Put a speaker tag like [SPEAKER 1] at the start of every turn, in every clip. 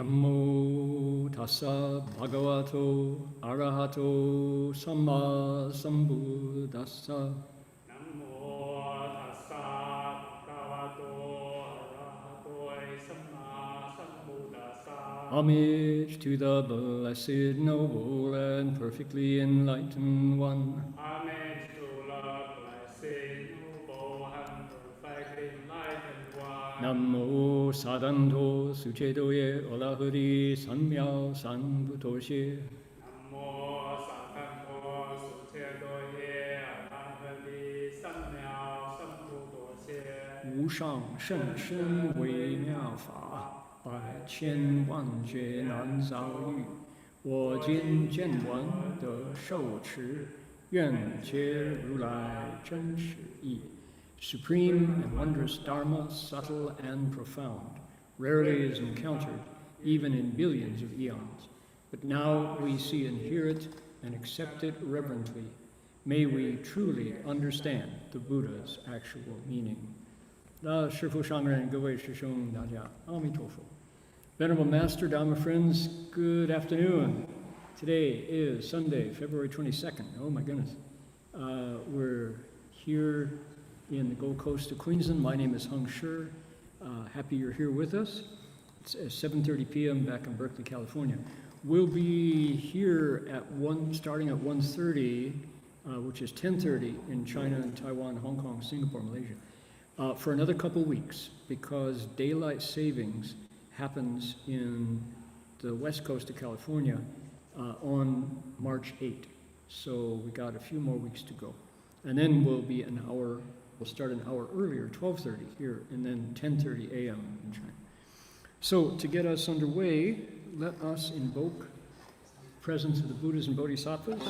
[SPEAKER 1] Namo tassa bhagavato arahato samma sambuddhassa.
[SPEAKER 2] Namo tassa bhagavato arahato samma sambuddhassa.
[SPEAKER 1] Homage to the blessed, noble, and perfectly enlightened one.
[SPEAKER 2] Homage to the blessed, noble, and perfectly enlightened one.
[SPEAKER 1] Namo sadanto suchedoye olahuri sanmyao sanbutoshi.
[SPEAKER 2] Namo sakanto suchedoye arahati samyao sambuddhoshe.
[SPEAKER 1] 无上甚深微妙法，百千万劫难遭遇。我今见闻得受持，愿解如来真实义。Supreme and wondrous Dharma, subtle and profound, rarely is encountered, even in billions of eons. But now we see and hear it and accept it reverently. May we truly understand the Buddha's actual meaning. 师父上人，各位师兄，大家阿弥陀佛。Venerable Master, Dharma friends, good afternoon. Today is Sunday, February 22nd. Oh my goodness. We're here in the Gold Coast of Queensland. My name is Heng. Happy you're here with us. It's 7:30 p.m. back in Berkeley, California. We'll be here starting at 1:30, which is 10:30 in China and Taiwan, Hong Kong, Singapore, Malaysia, for another couple weeks, because daylight savings happens in the west coast of California on March 8th. So we got a few more weeks to go. And then we'll start an hour earlier, 12:30 here, and then 10:30 a.m. in China. So to get us underway, let us invoke the presence of the Buddhas and Bodhisattvas.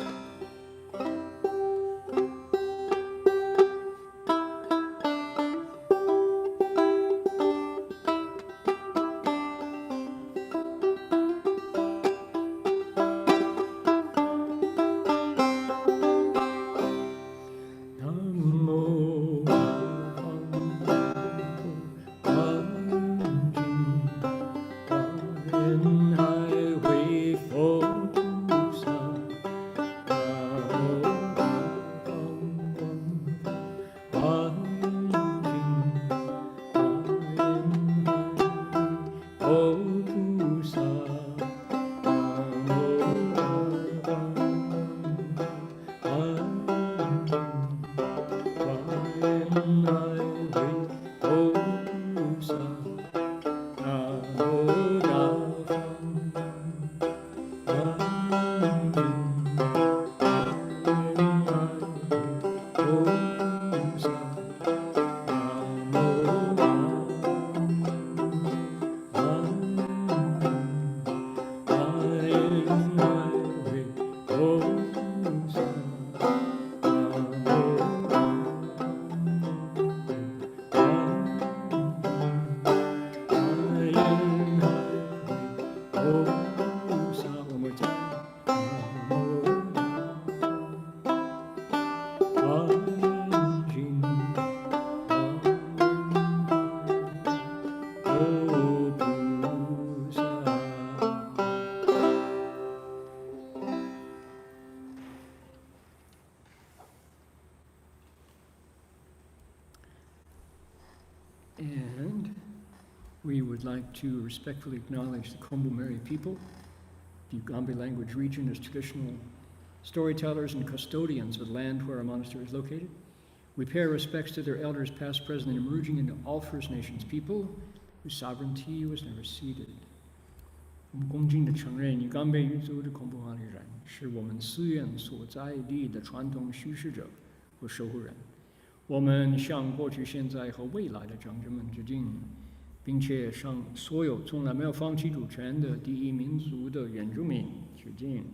[SPEAKER 1] And we would like to respectfully acknowledge the Kombu-Meri people. The Ugambi language region is traditional storytellers and custodians of the land where our monastery is located. We pay our respects to their elders, past, present, and emerging, and to all First Nations people whose sovereignty was never ceded. 我们恭敬地承认Ugambi语族的孔布华里人是我们寺院所在地的传统叙事者和守护人。我们向过去、现在和未来的长者们致敬，并且向所有从来没有放弃主权的第一民族的原住民致敬。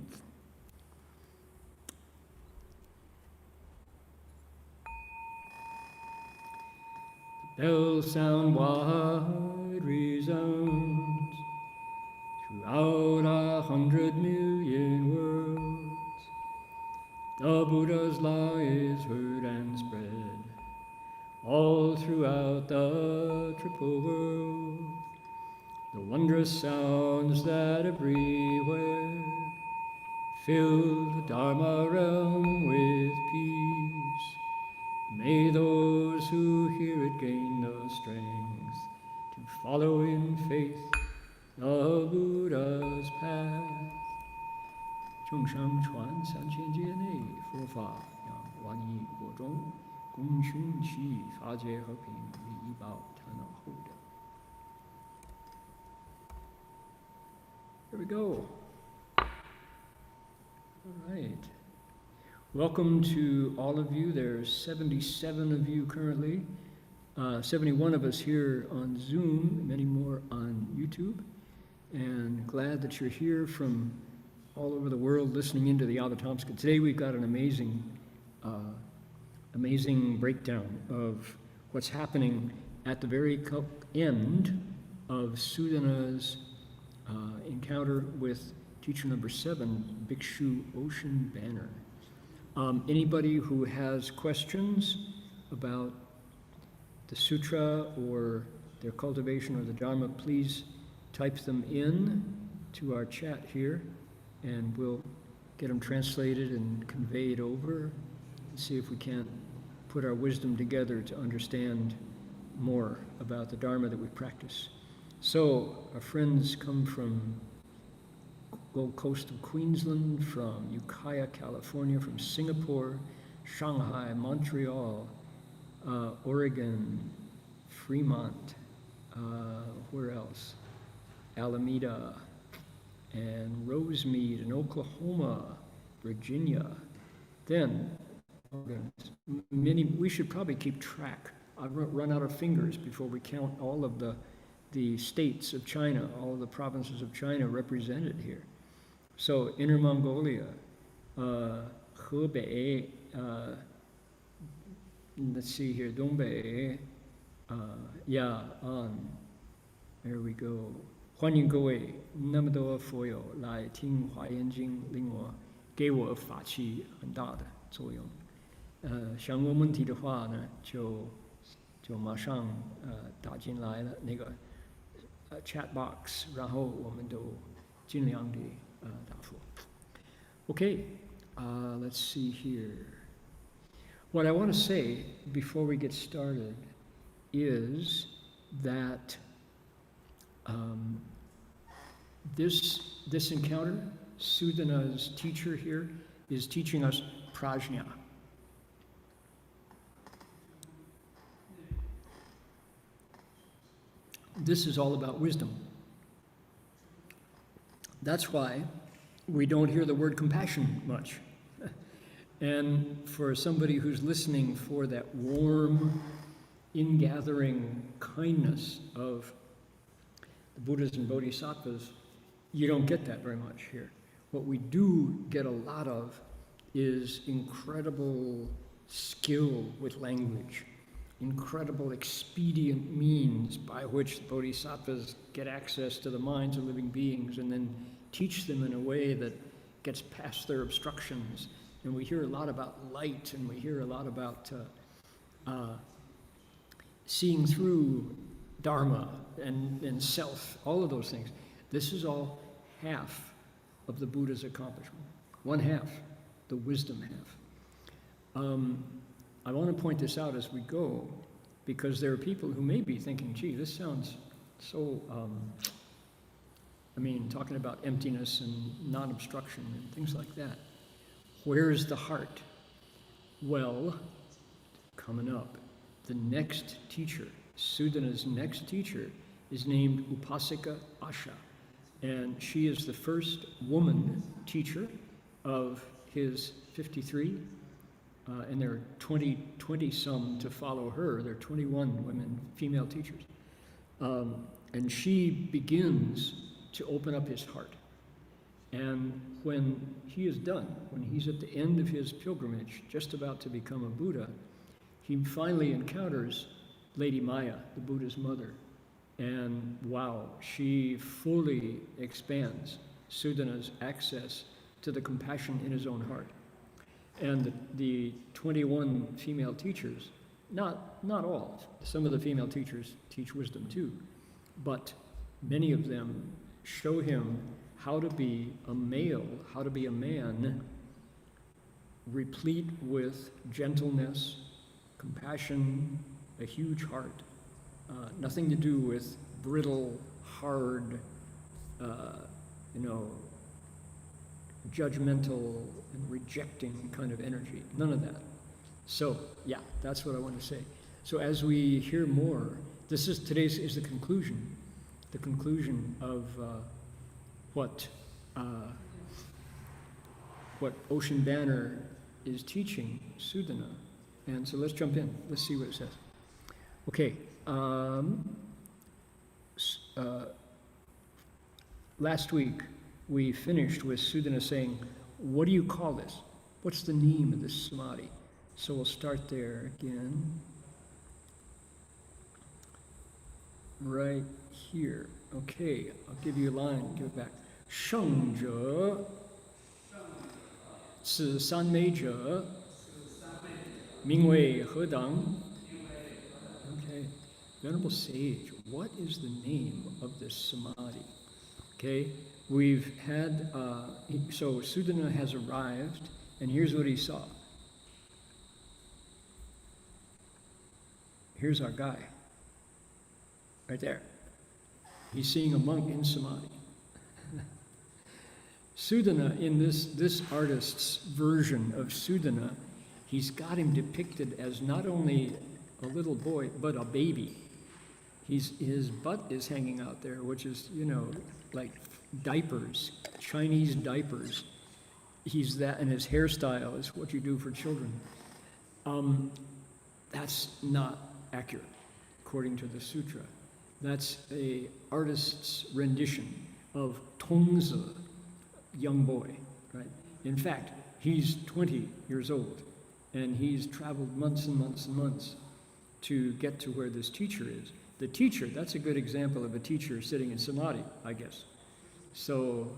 [SPEAKER 1] Bells sound wide resounds throughout 100 million worlds. The Buddha's law is heard and spread all throughout the triple world. the wondrous sounds that everywhere fill the Dharma realm with peace. May those who hear it gain the strength to follow in faith the Buddha's path. 众生传3000劫内，佛法扬万亿国中，共寻其法界和平，利益报他那后的。Here we go. All right. Welcome to all of you. There's 77 of you currently, 71 of us here on Zoom, many more on YouTube. And glad that you're here from all over the world listening into the Avatamsaka. Today we've got an amazing breakdown of what's happening at the very end of Sudana's encounter with teacher number 7, Bhikshu Ocean Banner. Anybody who has questions about the sutra or their cultivation or the Dharma, please type them in to our chat here, and we'll get them translated and conveyed over, and see if we can't put our wisdom together to understand more about the Dharma that we practice. So, our friends come from Gold Coast of Queensland, from Ukiah, California, from Singapore, Shanghai, Montreal, Oregon, Fremont, where else? Alameda, and Rosemead, and Oklahoma, Virginia. Then, we should probably keep track. I've run out of fingers before we count all of the states of China, all of the provinces of China represented here. So, Inner Mongolia, Hebei, let's see here, Dongbei, there we go. 欢迎各位那么多佛友来听华严经，给我法器很大的作用。想问问题的话呢，就马上打进来了那个chat box， 然后我们都尽量的答复。Okay, let's see here. What I want to say before we get started is that this encounter, Sudana's teacher here, is teaching us prajna. This is all about wisdom. That's why we don't hear the word compassion much. And for somebody who's listening for that warm, ingathering kindness of the Buddhas and Bodhisattvas, you don't get that very much here. What we do get a lot of is incredible skill with language, incredible expedient means by which the Bodhisattvas get access to the minds of living beings and then teach them in a way that gets past their obstructions. And we hear a lot about light, and we hear a lot about seeing through Dharma and self, all of those things. This is all half of the Buddha's accomplishment. One half, the wisdom half. I want to point this out as we go, because there are people who may be thinking, gee, this sounds so, talking about emptiness and non-obstruction and things like that. Where's the heart? Well, coming up, the next teacher, Sudana's next teacher, is named Upasika Asha. And she is the first woman teacher of his 53, and there are 20 some to follow her. There are 21 women, female teachers. And she begins to open up his heart. And when he is done, when he's at the end of his pilgrimage, just about to become a Buddha, he finally encounters Lady Maya, the Buddha's mother. And wow, she fully expands Sudana's access to the compassion in his own heart. And the 21 female teachers, not all, some of the female teachers teach wisdom too, but many of them show him how to be a male, how to be a man, replete with gentleness, compassion, a huge heart. Nothing to do with brittle, hard, judgmental and rejecting kind of energy. None of that. So, yeah, that's what I want to say. So as we hear more, today's is the conclusion of what Ocean Banner is teaching Sudana. And so let's jump in. Let's see what it says. Okay. Last week we finished with Sudana saying, what do you call this? What's the name of this samadhi? So we'll start there again. Right here. Okay, I'll give you a line, give it back. Sheng zhe, ci san mei zhe, ming wei he dang. Okay, Venerable Sage, what is the name of this samadhi? Okay, we've had, so Sudana has arrived, and here's what he saw. Here's our guy, right there. He's seeing a monk in samadhi. Sudana, in this artist's version of Sudana, he's got him depicted as not only a little boy, but a baby. His butt is hanging out there, which is, like diapers, Chinese diapers. He's that, and his hairstyle is what you do for children. That's not accurate, according to the sutra. That's a artist's rendition of Tongzi, young boy, right? In fact, he's 20 years old, and he's traveled months and months and months to get to where this teacher is. The teacher, that's a good example of a teacher sitting in samadhi, I guess. So,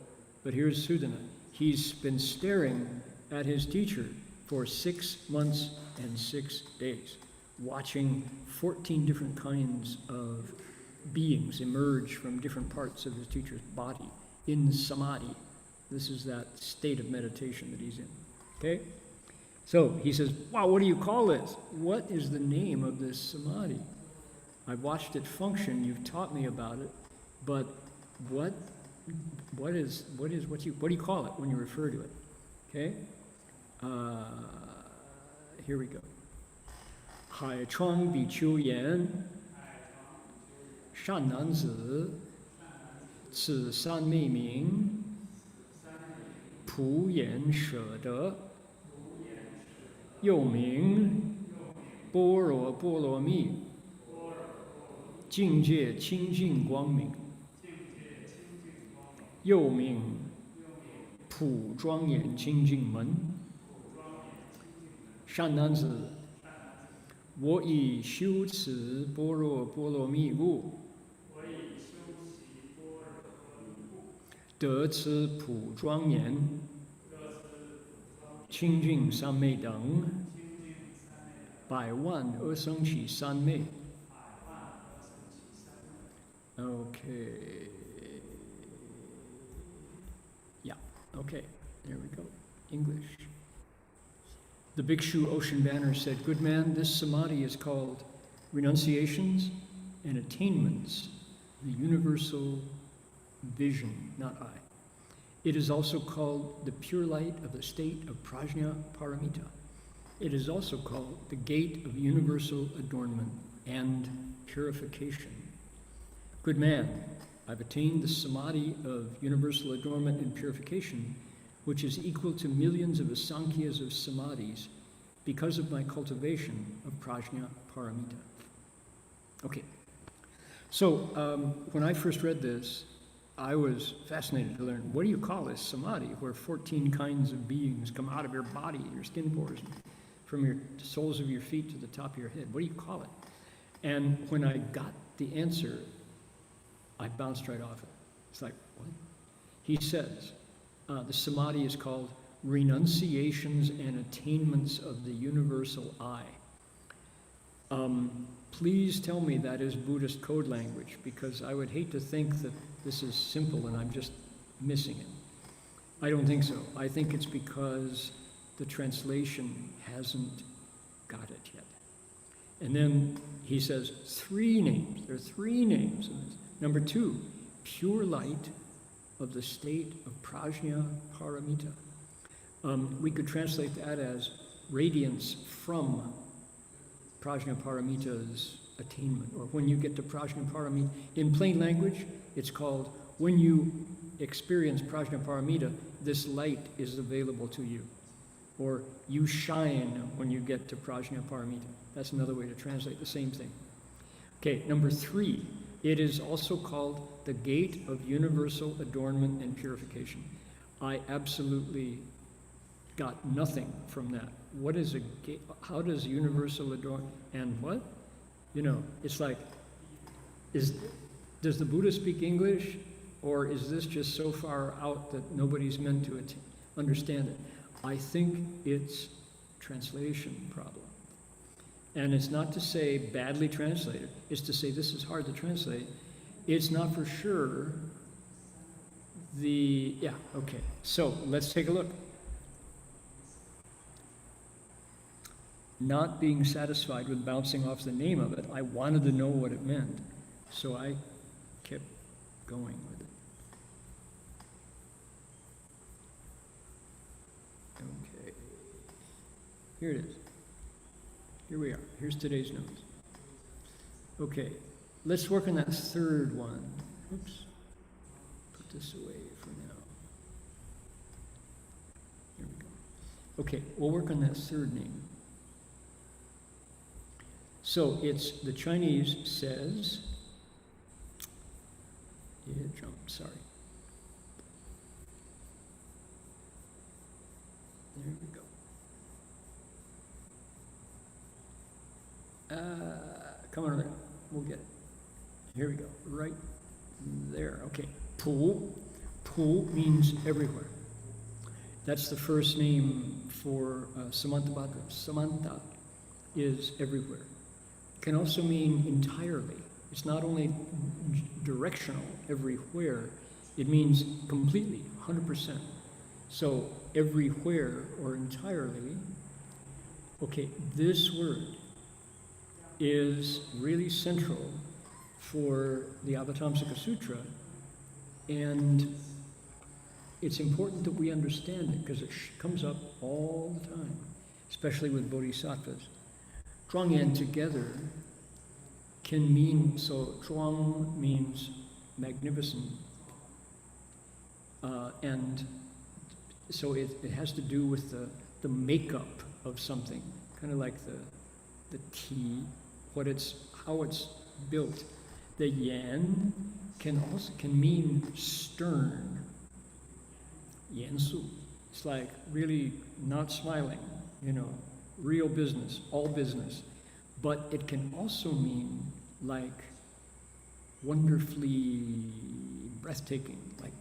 [SPEAKER 1] but here's Sudana. He's been staring at his teacher for 6 months and 6 days, watching 14 different kinds of beings emerge from different parts of his teacher's body in samadhi. This is that state of meditation that he's in. Okay? So he says, wow, what do you call this? What is the name of this samadhi? I've watched it function, you've taught me about it, but what do you call it when you refer to it? Okay? Here we go. Hai Chuang Bi Qiu Yan Shan Nan Zi Ci San Mei Ming Pu Yan She De You Ming Bo Ro Bo Lo Mi Jing Jie Qing Jing Guang Ming You Ming Pu Zhuang Yan Qing Jing Men Shan Nan Zi 我以修持般若波罗蜜悟，得此普庄严，清净三昧等，百万而生起三昧。Okay. Yeah. Okay. There we go. English. The Bhikshu Ocean Banner said, good man, this samadhi is called renunciations and attainments, the universal vision, not I. It is also called the pure light of the state of prajna paramita. It is also called the gate of universal adornment and purification. Good man, I've attained the samadhi of universal adornment and purification, which is equal to millions of asankhya's of samadhis because of my cultivation of prajna paramita. Okay, so when I first read this, I was fascinated to learn, what do you call this samadhi, where 14 kinds of beings come out of your body, your skin pores, from your soles of your feet to the top of your head? What do you call it? And when I got the answer, I bounced right off it. It's like, what? He says, the samadhi is called renunciations and attainments of the universal I. Please tell me that is Buddhist code language, because I would hate to think that this is simple and I'm just missing it. I don't think so. I think it's because the translation hasn't got it yet. And then he says 3 names. There are 3 names in this. Number 2, pure light of the state of prajna paramita. We could translate that as radiance from prajna paramita's attainment, or when you get to prajna paramita. In plain language, it's called when you experience prajna paramita, this light is available to you. Or you shine when you get to prajna paramita. That's another way to translate the same thing. Okay, number 3, it is also called the gate of universal adornment and purification. I absolutely got nothing from that. What is a gate? How does universal adorn and what? You know, it's like, does the Buddha speak English, or is this just so far out that nobody's meant to understand it? I think it's translation problem. And it's not to say badly translated, it's to say this is hard to translate. It's not for sure okay. So let's take a look. Not being satisfied with bouncing off the name of it, I wanted to know what it meant. So I kept going with it. Okay. Here it is. Here we are. Here's today's notes. Okay. Let's work on that 3rd one. Oops. Put this away for now. Here we go. Okay. We'll work on that 3rd name. So it's, the Chinese says, sorry. There we go. Come on around, we'll get it. Here we go, right there, okay. Pu means everywhere. That's the first name for Samantabhadra. Samanta is everywhere. Can also mean entirely. It's not only directional, everywhere, it means completely, 100%. So everywhere or entirely, okay, this word is really central for the Avatamsaka Sutra, and it's important that we understand it because it comes up all the time, especially with bodhisattvas. Zhuangyan together can mean, so zhuang means magnificent, and so it has to do with the makeup of something, kind of like the tea, how it's built. The yan can mean stern, yansu. It's like really not smiling, you know, real business, all business. But it can also mean like wonderfully breathtaking, like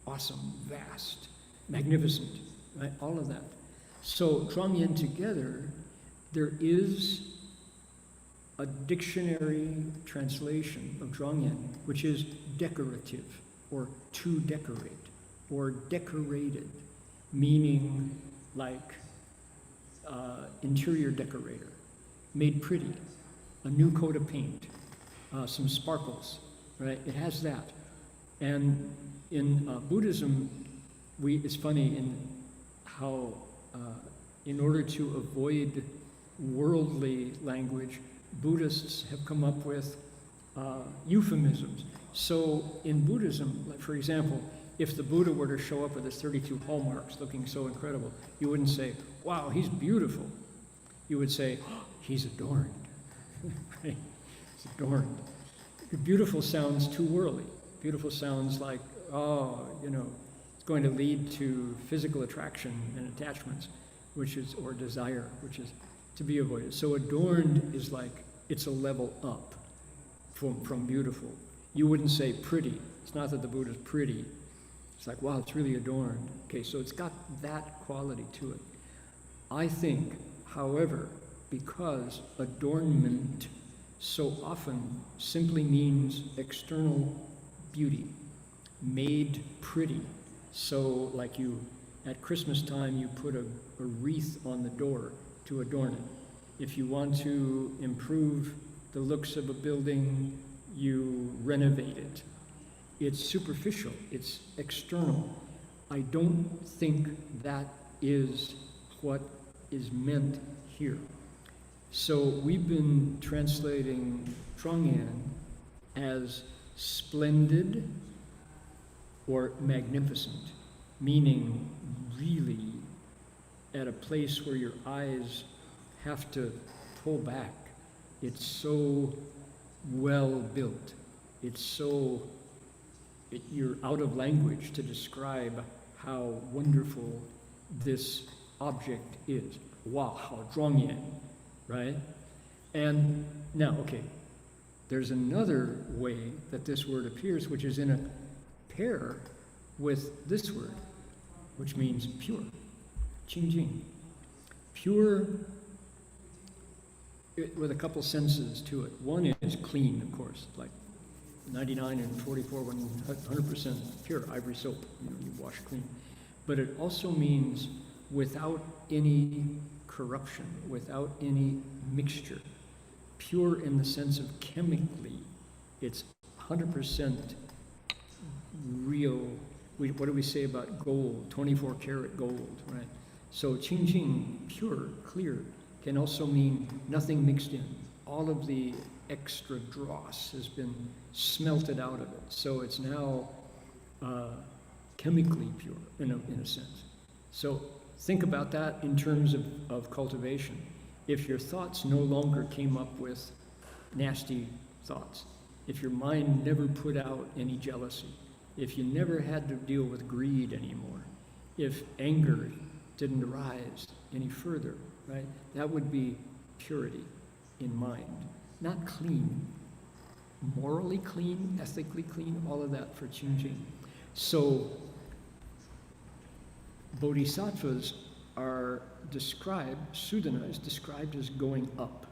[SPEAKER 1] awesome, vast, magnificent, right? All of that. So Zhuangyan together, there is a dictionary translation of Zhuangyan, which is decorative, or to decorate, or decorated, meaning like interior decorator, made pretty, a new coat of paint, some sparkles, right? It has that. And in Buddhism, it's funny in how, in order to avoid worldly language, Buddhists have come up with euphemisms. So in Buddhism, like for example, if the Buddha were to show up with his 32 hallmarks looking so incredible, you wouldn't say, wow, he's beautiful. You would say, oh, he's adorned. Right? He's adorned. Beautiful sounds too worldly. Beautiful sounds like, oh, you know, it's going to lead to physical attraction and attachments, or desire, which is to be avoided. So adorned is like, it's a level up from beautiful. You wouldn't say pretty. It's not that the Buddha's pretty. It's like, wow, it's really adorned. Okay, so it's got that quality to it. I think, however, because adornment so often simply means external beauty, made pretty. So like you, at Christmas time, you put a wreath on the door to adorn it. If you want to improve the looks of a building, you renovate it. It's superficial, it's external. I don't think that is what is meant here. So we've been translating Zhuangyan as splendid or magnificent, meaning really at a place where your eyes have to pull back. It's so well built. It's so, you're out of language to describe how wonderful this object is. Wow, how Zhuangyan, right? And now, okay, there's another way that this word appears, which is in a pair with this word, which means pure, qingjing. Pure, with a couple senses to it. One is clean, of course, like 99 and 44 when 100% pure ivory soap, you wash clean. But it also means without any corruption, without any mixture. Pure in the sense of chemically, it's 100% real. What do we say about gold? 24 karat gold, right? So qingjing, pure, clear, can also mean nothing mixed in. All of the extra dross has been smelted out of it. So it's now chemically pure in a sense. So think about that in terms of cultivation. If your thoughts no longer came up with nasty thoughts, if your mind never put out any jealousy, if you never had to deal with greed anymore, if anger didn't arise any further, right? That would be purity in mind. Not clean, morally clean, ethically clean, all of that for qingjing. So bodhisattvas are described, Sudana is described as going up.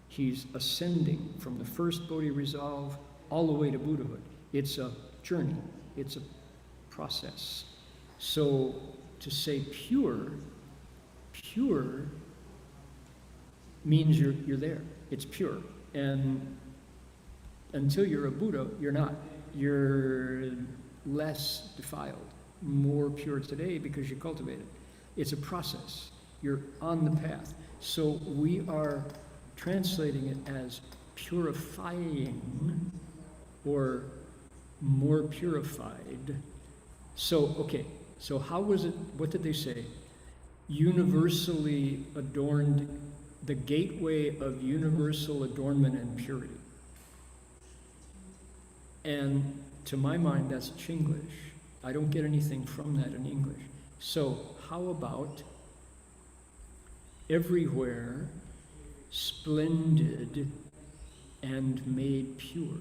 [SPEAKER 1] He's ascending from the first bodhi resolve all the way to Buddhahood. It's a journey, it's a process. So to say pure means you're there. It's pure. And until you're a Buddha, you're not. You're less defiled, more pure today because you cultivate it. It's a process. You're on the path. So we are translating it as purifying or more purified. So, okay, so how was it, what did they say? Universally adorned, the gateway of universal adornment and purity. And to my mind, that's Chinglish. I don't get anything from that in English. So how about everywhere splendid and made pure?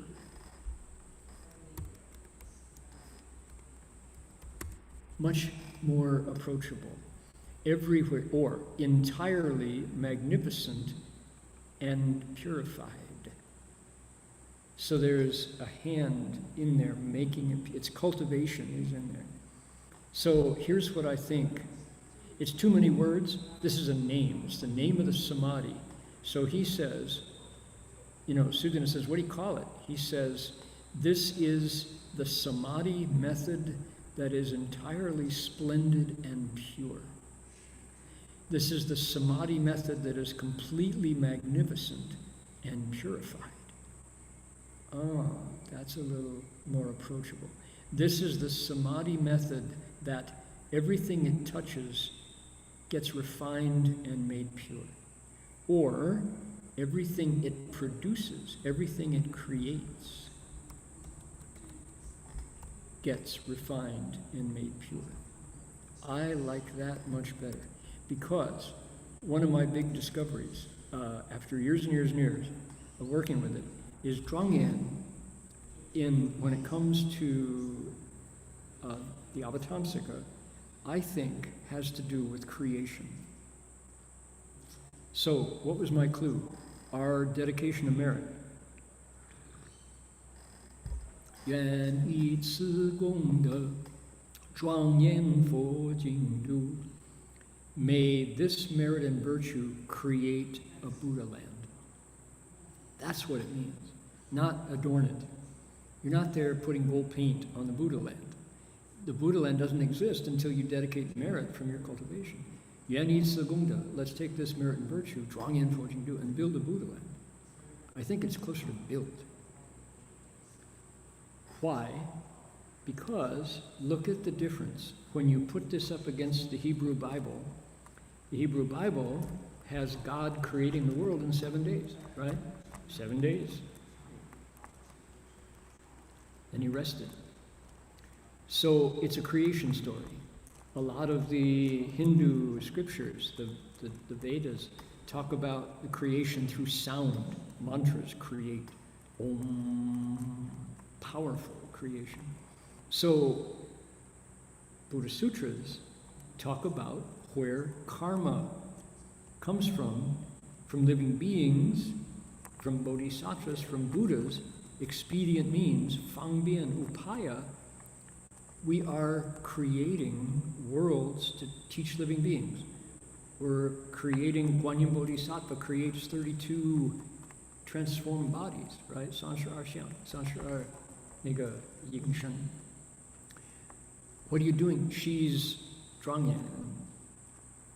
[SPEAKER 1] Much more approachable. Everywhere, or entirely magnificent and purified. So there's a hand in there making it, its cultivation is in there. So here's what I think. It's too many words. This is a name. It's the name of the samadhi. So he says, Sudana says, what do you call it? He says, this is the samadhi method that is entirely splendid and pure. This is the samadhi method that is completely magnificent and purified. Oh, that's a little more approachable. This is the samadhi method that everything it touches gets refined and made pure. Or everything it produces, everything it creates, gets refined and made pure. I like that much better. Because one of my big discoveries, after years and years and years of working with it, is Zhuangyan, when it comes to the Avatamsaka, I think has to do with creation. So what was my clue? our dedication of merit. 愿以此功德庄严佛净土. May this merit and virtue create a Buddha land. That's what it means, not adorn it. You're not there putting gold paint on the Buddha land. The Buddha land doesn't exist until you dedicate merit from your cultivation. Yuan Yi Si Gong De, let's take this merit and virtue, Zhuang Yan Fo Jing Du, and build a Buddha land. I think it's closer to build. Why? Because look at the difference. When you put this up against the Hebrew Bible has God creating the world in 7 days, right? 7 days. And he rested. So it's a creation story. A lot of the Hindu scriptures, the Vedas, talk about the creation through sound. Mantras create. Om. Powerful creation. So Buddha Sutras talk about where karma comes from living beings, from bodhisattvas, from Buddhas, expedient means, fangbian, upaya. We are creating worlds to teach living beings. We're creating, Guanyin Bodhisattva creates 32 transformed bodies, right? Sanshara Xiang, Sanshara Nega Yingshen. What are you doing? She's Zhuangyan,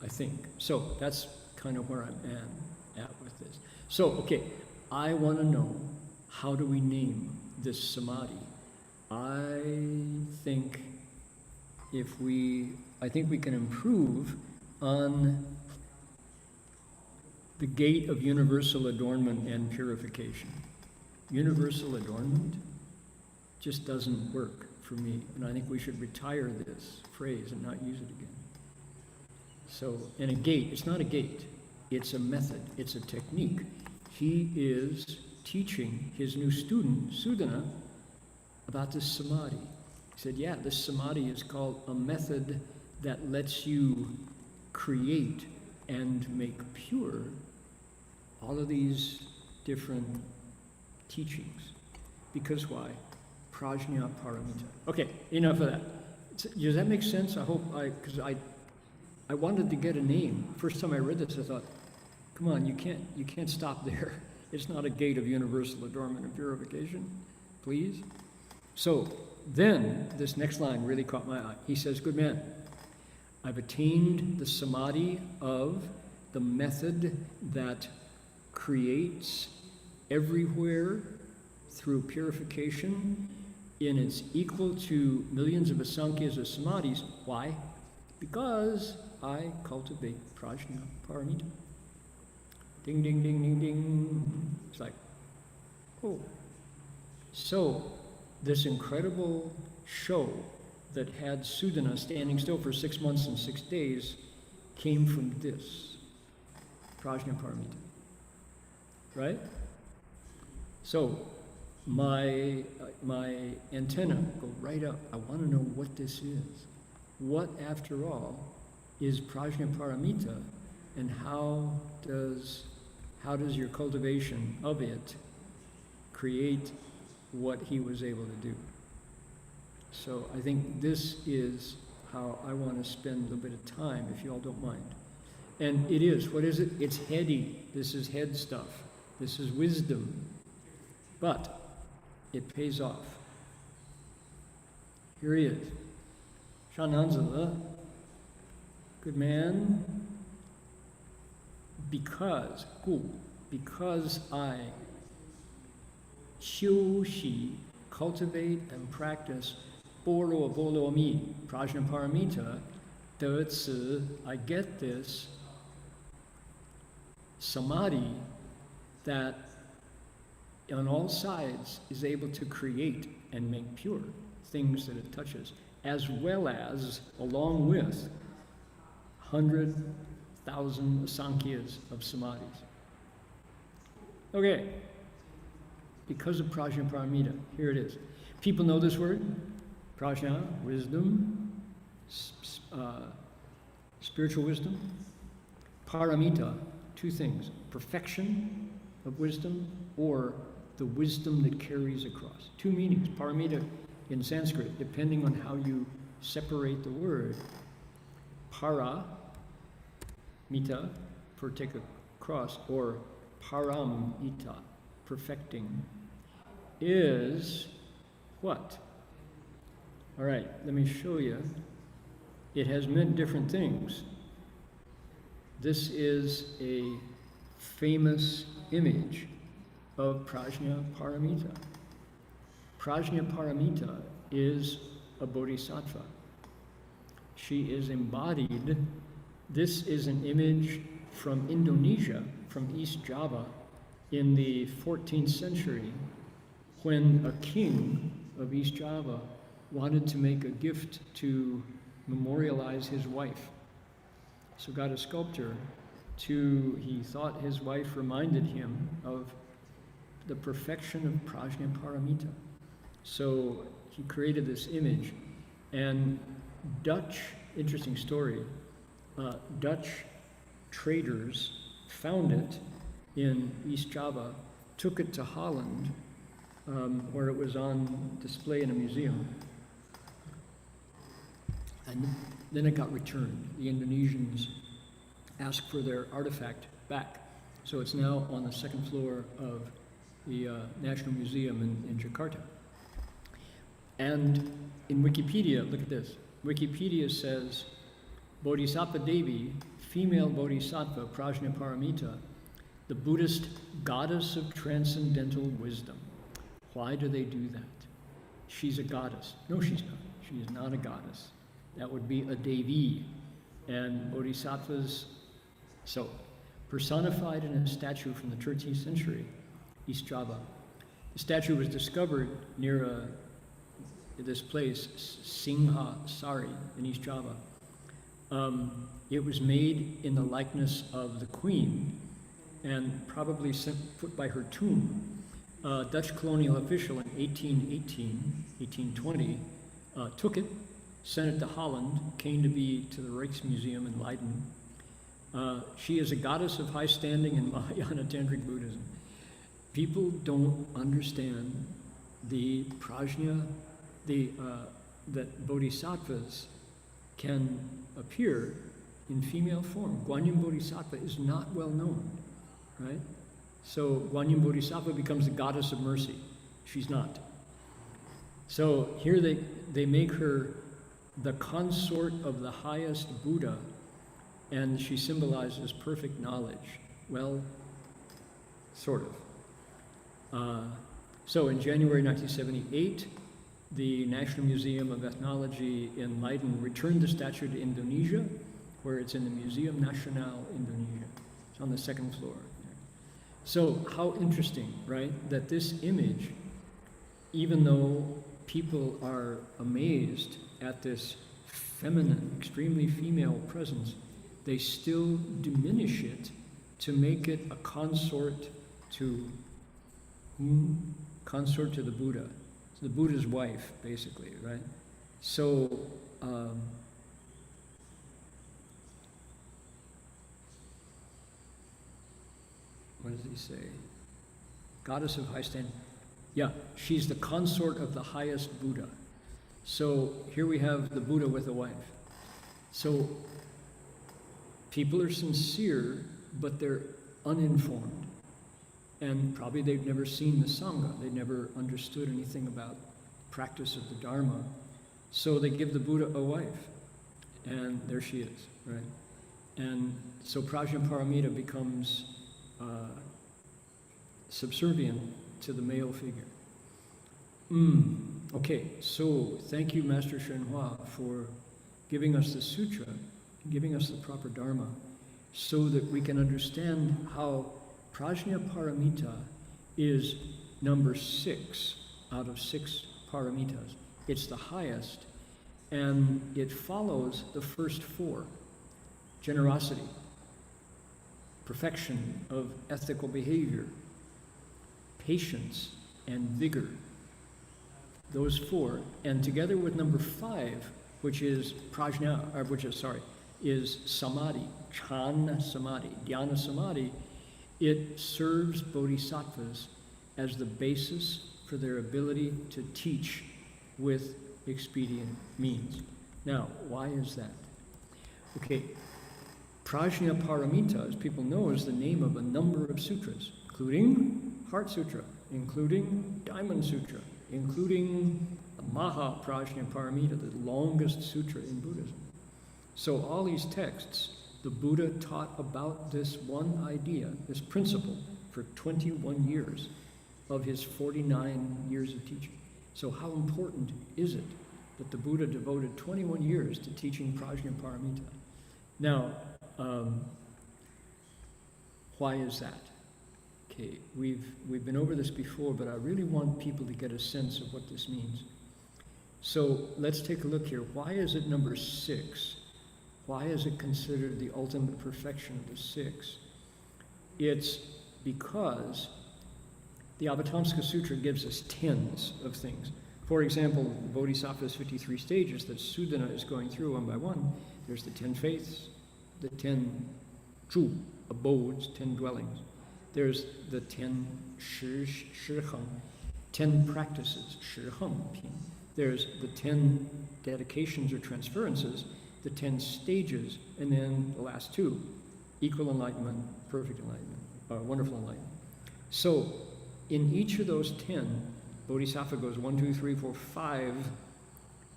[SPEAKER 1] I think. So that's kind of where I'm at with this. So, okay, I want to know, how do we name this samadhi? I think we can improve on the gate of universal adornment and purification. Universal adornment just doesn't work for me, and I think we should retire this phrase and not use it again. So, and a gate, it's not a gate, it's a method, it's a technique. He is teaching his new student, Sudana, about this samadhi. He said, yeah, this samadhi is called a method that lets you create and make pure all of these different teachings. Because why? Prajna paramita. Okay, enough of that. Does that make sense? I hope because I wanted to get a name. First time I read this, I thought, come on, you can't stop there. It's not a gate of universal adornment and purification, please. So then this next line really caught my eye. He says, good man, I've attained the samadhi of the method that creates everywhere through purification, and it's equal to millions of asankhya's of samadhis. Why? Because I cultivate prajna paramita. Ding, ding, ding, ding, ding. It's like, oh. So this incredible show that had Sudana standing still for 6 months and 6 days came from this, prajna paramita, right? So my antenna go right up. I want to know what this is. What, after all, is prajna paramita, and how does your cultivation of it create what he was able to do? So I think this is how I want to spend a little bit of time, if you all don't mind. And it is, what is it? It's heady. This is head stuff. This is wisdom. But it pays off. Here he is. Shananzala, good man, because I xiu cultivate and practice bolo mi, prajna paramita, I get this samadhi that on all sides is able to create and make pure things that it touches, as well as, along with, 100,000 asankhya's of samadhis. Okay, because of prajna paramita, here it is. People know this word? Prajna, wisdom, spiritual wisdom. Paramita, two things, perfection of wisdom or the wisdom that carries across. Two meanings. Paramita in Sanskrit, depending on how you separate the word. Para, mita, for take across, or param ita, perfecting, is what? All right, let me show you. It has meant different things. This is a famous image of Prajna Paramita. Prajna Paramita is a bodhisattva. She is embodied. This is an image from Indonesia, from East Java, in the 14th century, when a king of East Java wanted to make a gift to memorialize his wife. So got a sculptor he thought his wife reminded him of the perfection of Prajna Paramita. So he created this image, and interesting story, Dutch traders found it in East Java, took it to Holland, where it was on display in a museum, and then it got returned. The Indonesians asked for their artifact back. So it's now on the second floor of the National Museum in Jakarta. And in Wikipedia, look at this. Wikipedia says, Bodhisattva Devi, female bodhisattva, Prajna Paramita, the Buddhist goddess of transcendental wisdom. Why do they do that? She's a goddess. No, she's not. She is not a goddess. That would be a Devi. And bodhisattvas, so personified in a statue from the 13th century, East Java. The statue was discovered near this place, Singha Sari, in East Java. It was made in the likeness of the Queen and probably put by her tomb. A Dutch colonial official in 1820, took it, sent it to Holland, came to be to the Rijksmuseum in Leiden. She is a goddess of high standing in Mahayana Tantric Buddhism. People don't understand the prajna, that bodhisattvas can appear in female form. Guanyin Bodhisattva is not well known, right? So Guanyin Bodhisattva becomes the goddess of mercy. She's not. So here they make her the consort of the highest Buddha, and she symbolizes perfect knowledge. Well, sort of. So in January 1978, the National Museum of Ethnology in Leiden returned the statue to Indonesia, where it's in the Museum Nasional Indonesia. It's on the second floor. So how interesting, right, that this image, even though people are amazed at this feminine, extremely female presence, they still diminish it to make it a consort to whom? Consort to the Buddha. It's the Buddha's wife, basically, right? So, what does he say? Goddess of high standing. Yeah, she's the consort of the highest Buddha. So here we have the Buddha with a wife. So people are sincere, but they're uninformed. And probably they've never seen the Sangha. They never understood anything about practice of the Dharma. So they give the Buddha a wife. And there she is, right? And so Prajna Paramita becomes subservient to the male figure. Okay, so thank you, Master Shenhua, for giving us the sutra, giving us the proper Dharma, so that we can understand how Prajna Paramita is number 6 out of 6 paramitas. It's the highest, and it follows the first 4. Generosity, perfection of ethical behavior, patience, and vigor. Those 4, and together with number 5, which is is samadhi, chana samadhi, dhyana samadhi, It serves bodhisattvas as the basis for their ability to teach with expedient means. Now, why is that? Okay, Prajnaparamita, as people know, is the name of a number of sutras, including Heart Sutra, including Diamond Sutra, including the Maha Prajnaparamita, the longest sutra in Buddhism. So all these texts, the Buddha taught about this one idea, this principle, for 21 years of his 49 years of teaching. So how important is it that the Buddha devoted 21 years to teaching Prajnaparamita? Now, why is that? Okay, we've been over this before, but I really want people to get a sense of what this means. So let's take a look here. Why is it number 6? Why is it considered the ultimate perfection of the 6? It's because the Avatamsaka Sutra gives us tens of things. For example, the Bodhisattva's 53 stages that Sudana is going through one by one. There's the 10 faiths, the 10 zhu, abodes, 10 dwellings. There's the 10 shiheng, 10 practices, shiheng ping. There's the 10 dedications or transferences, the 10 stages, and then the last 2, equal enlightenment, perfect enlightenment, wonderful enlightenment. So in each of those 10, Bodhisattva goes 1, 2, 3, 4, 5,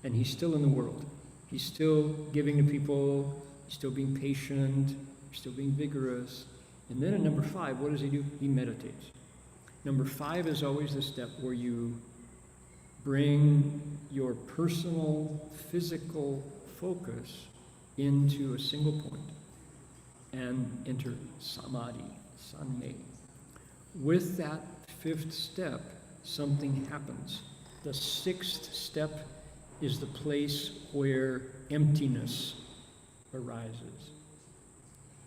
[SPEAKER 1] and he's still in the world. He's still giving to people, he's still being patient, he's still being vigorous. And then at number 5, what does he do? He meditates. Number 5 is always the step where you bring your personal, physical focus into a single point and enter samadhi, sanmei. With that 5th step, something happens. The 6th step is the place where emptiness arises.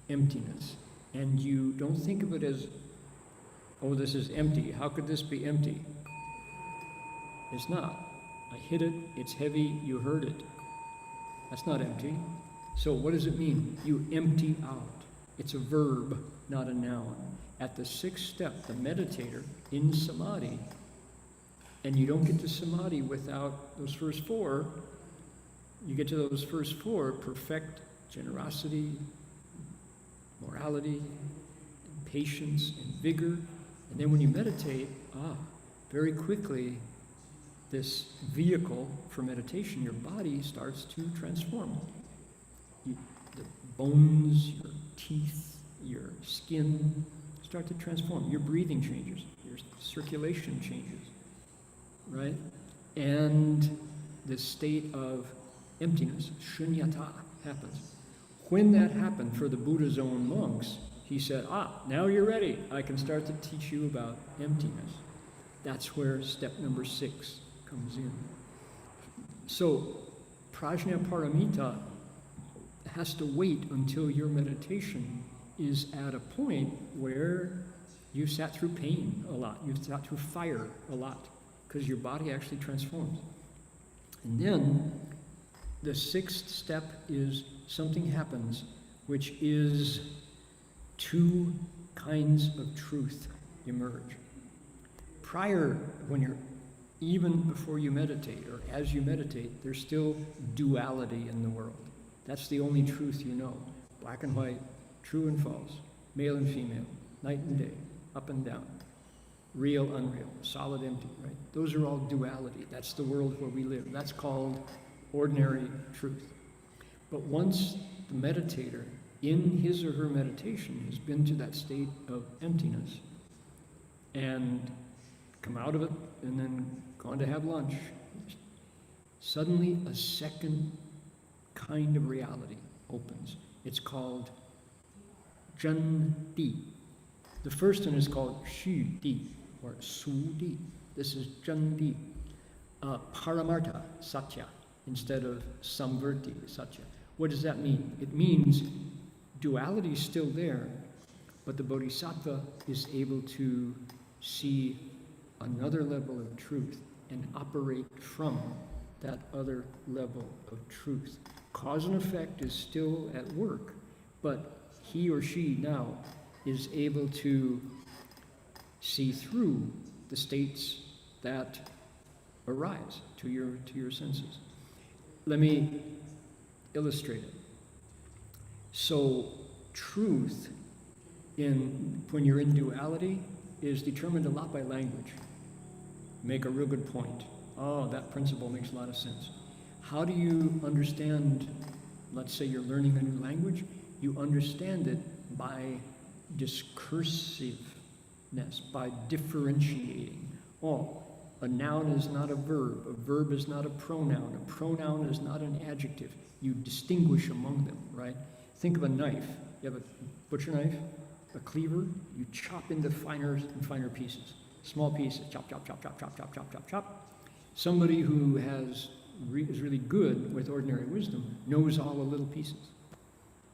[SPEAKER 1] Emptiness. And you don't think of it as, oh, this is empty. How could this be empty? It's not. I hit it, it's heavy, you heard it. That's not empty. So what does it mean? You empty out. It's a verb, not a noun. At the 6th step, the meditator in samadhi, and you don't get to samadhi without those first 4, you get to those first 4, perfect generosity, morality, and patience, and vigor. And then when you meditate, very quickly, this vehicle for meditation, your body starts to transform. The bones, your teeth, your skin start to transform. Your breathing changes, your circulation changes, right? And this state of emptiness, shunyata, happens. When that happened for the Buddha's own monks, he said, now you're ready. I can start to teach you about emptiness. That's where step number 6 comes in. So, Prajnaparamita has to wait until your meditation is at a point where you've sat through pain a lot, you've sat through fire a lot, because your body actually transforms. And then the 6th step is something happens, which is 2 kinds of truth emerge. Prior, even before you meditate, or as you meditate, there's still duality in the world. That's the only truth you know. Black and white, true and false, male and female, night and day, up and down, real, unreal, solid, empty, right? Those are all duality. That's the world where we live. That's called ordinary truth. But once the meditator, in his or her meditation, has been to that state of emptiness and come out of it and then gone to have lunch, suddenly a second kind of reality opens. It's called Zhen-di. The first one is called Xu-di, or Su-di. This is Zhen-di. Paramartha, Satya, instead of Samvarti, Satya. What does that mean? It means duality is still there, but the Bodhisattva is able to see another level of truth and operate from that other level of truth. Cause and effect is still at work, but he or she now is able to see through the states that arise to your senses. Let me illustrate it. So truth when you're in duality is determined a lot by language. Make a real good point. Oh, that principle makes a lot of sense. How do you understand, let's say you're learning a new language? You understand it by discursiveness, by differentiating. Oh, a noun is not a verb is not a pronoun is not an adjective. You distinguish among them, right? Think of a knife. You have a butcher knife, a cleaver, you chop into finer and finer pieces. Small pieces, chop, chop, chop, chop, chop, chop, chop, chop, chop. Somebody who is really good with ordinary wisdom knows all the little pieces.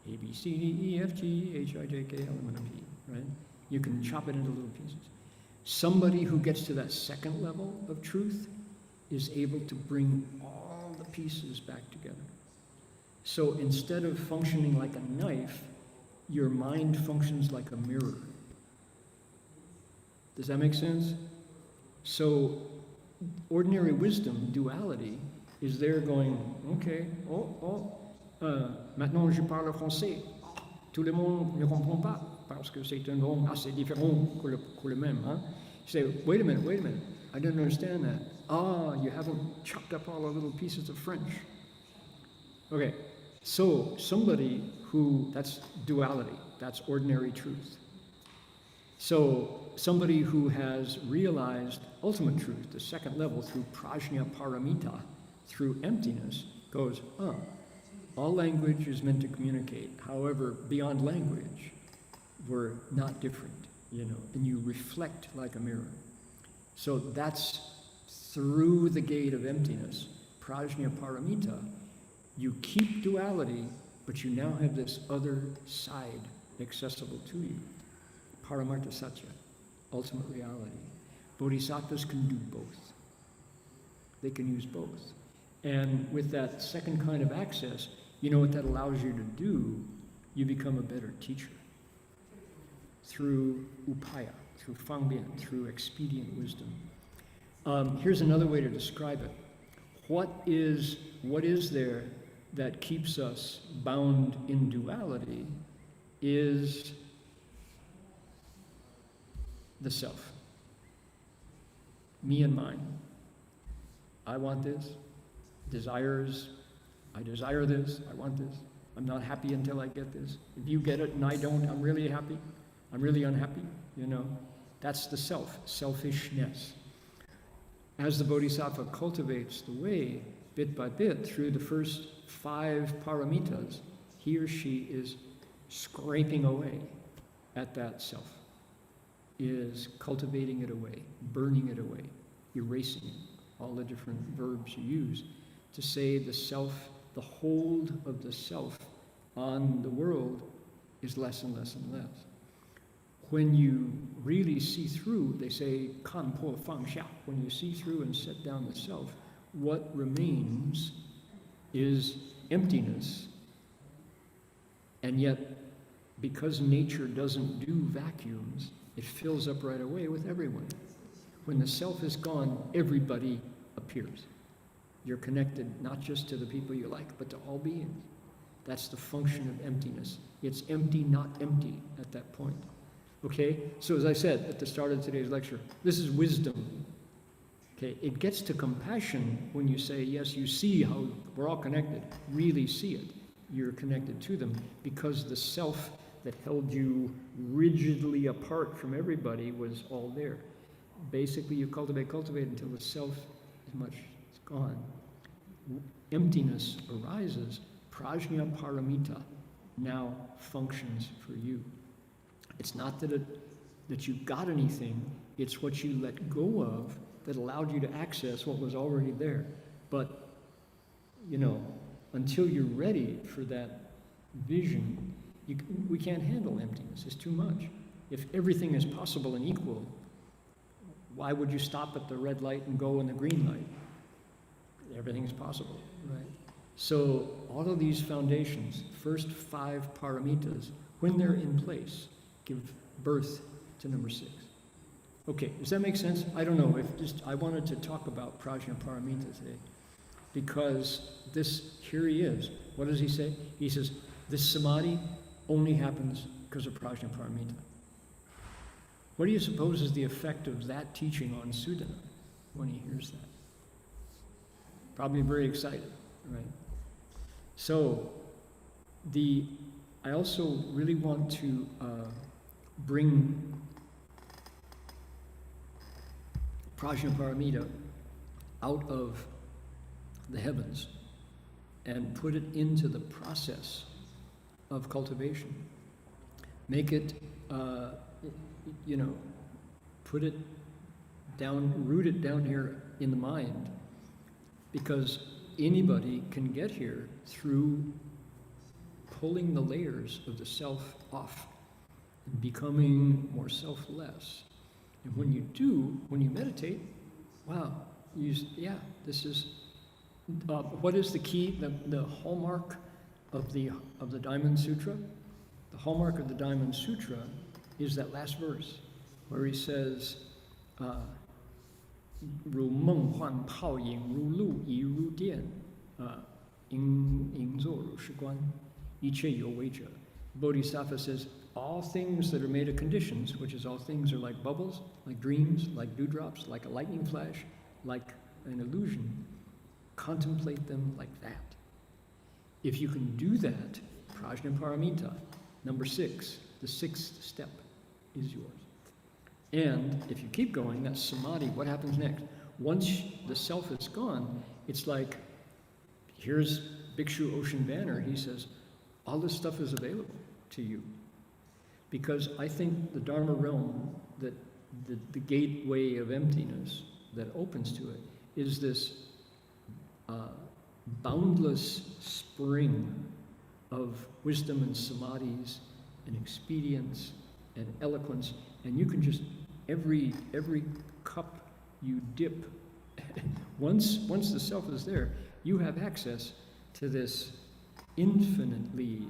[SPEAKER 1] A, B, C, D, E, F, G, H, I, J, K, L, M, N, P, right? You can chop it into little pieces. Somebody who gets to that second level of truth is able to bring all the pieces back together. So instead of functioning like a knife, your mind functions like a mirror. Does that make sense? So ordinary wisdom, duality, is there going, okay, maintenant je parle français. Tout le monde ne comprend pas, parce que c'est un langue assez différent que le même. Huh? You say, wait a minute, I don't understand that. Ah, you haven't chopped up all the little pieces of French. Okay, so somebody that's duality, that's ordinary truth. So somebody who has realized ultimate truth, the second level, through prajna paramita, through emptiness, goes, all language is meant to communicate. However, beyond language, we're not different, and you reflect like a mirror. So that's through the gate of emptiness, prajna paramita. You keep duality, but you now have this other side accessible to you. Paramartha Satya, ultimate reality. Bodhisattvas can do both. They can use both. And with that second kind of access, you know what that allows you to do? You become a better teacher. Through upaya, through fangbian, through expedient wisdom. Here's another way to describe it. What is there that keeps us bound in duality is the self. Me and mine. I want this. Desires. I desire this. I want this. I'm not happy until I get this. If you get it and I don't, I'm really happy. I'm really unhappy. That's the self, selfishness. As the Bodhisattva cultivates the way, bit by bit, through the first 5 paramitas, he or she is scraping away at that self, is cultivating it away, burning it away, erasing it, all the different verbs you use to say the self, the hold of the self on the world is less and less and less. When you really see through, they say, kan po fang xia, when you see through and set down the self, what remains is emptiness. And yet, because nature doesn't do vacuums, it fills up right away with everyone. When the self is gone, everybody appears. You're connected not just to the people you like, but to all beings. That's the function of emptiness. It's empty, not empty at that point. Okay? So as I said at the start of today's lecture, this is wisdom. Okay? It gets to compassion when you say, yes, you see how we're all connected. Really see it. You're connected to them because the self that held you rigidly apart from everybody was all there. Basically, you cultivate until the self is gone. Emptiness arises. Prajna paramita now functions for you. It's not that you got anything, it's what you let go of that allowed you to access what was already there. But, until you're ready for that vision, we can't handle emptiness. It's too much. If everything is possible and equal, why would you stop at the red light and go in the green light? Everything is possible, right? So all of these foundations, first 5 paramitas, when they're in place, give birth to number 6. Okay, does that make sense? I don't know. I wanted to talk about Prajnaparamita today because here he is. What does he say? He says, this samadhi only happens because of Prajnaparamita. What do you suppose is the effect of that teaching on Sudana when he hears that? Probably very excited, right? So, I also really want to bring Prajnaparamita out of the heavens and put it into the process of cultivation. Make it, put it down, root it down here in the mind, because anybody can get here through pulling the layers of the self off and becoming more selfless. And when you meditate, wow, this is, what is the key, the hallmark of the Diamond Sutra? The hallmark of the Diamond Sutra is that last verse where he says, 如梦幻泡影如露亦如电，应作如是观，一切有为者. Bodhisattva says, all things that are made of conditions, which is all things are like bubbles, like dreams, like dewdrops, like a lightning flash, like an illusion. Contemplate them like that. If you can do that, Prajnaparamita, number 6, the 6th step, is yours. And if you keep going, that's samadhi. What happens next? Once the self is gone, it's like, here's Bhikshu Ocean Banner. He says, all this stuff is available to you. Because I think the Dharma realm, that the gateway of emptiness that opens to it, is this boundless spring of wisdom and samadhis and expedience and eloquence, and you can just, every cup you dip, once the self is there, you have access to this infinitely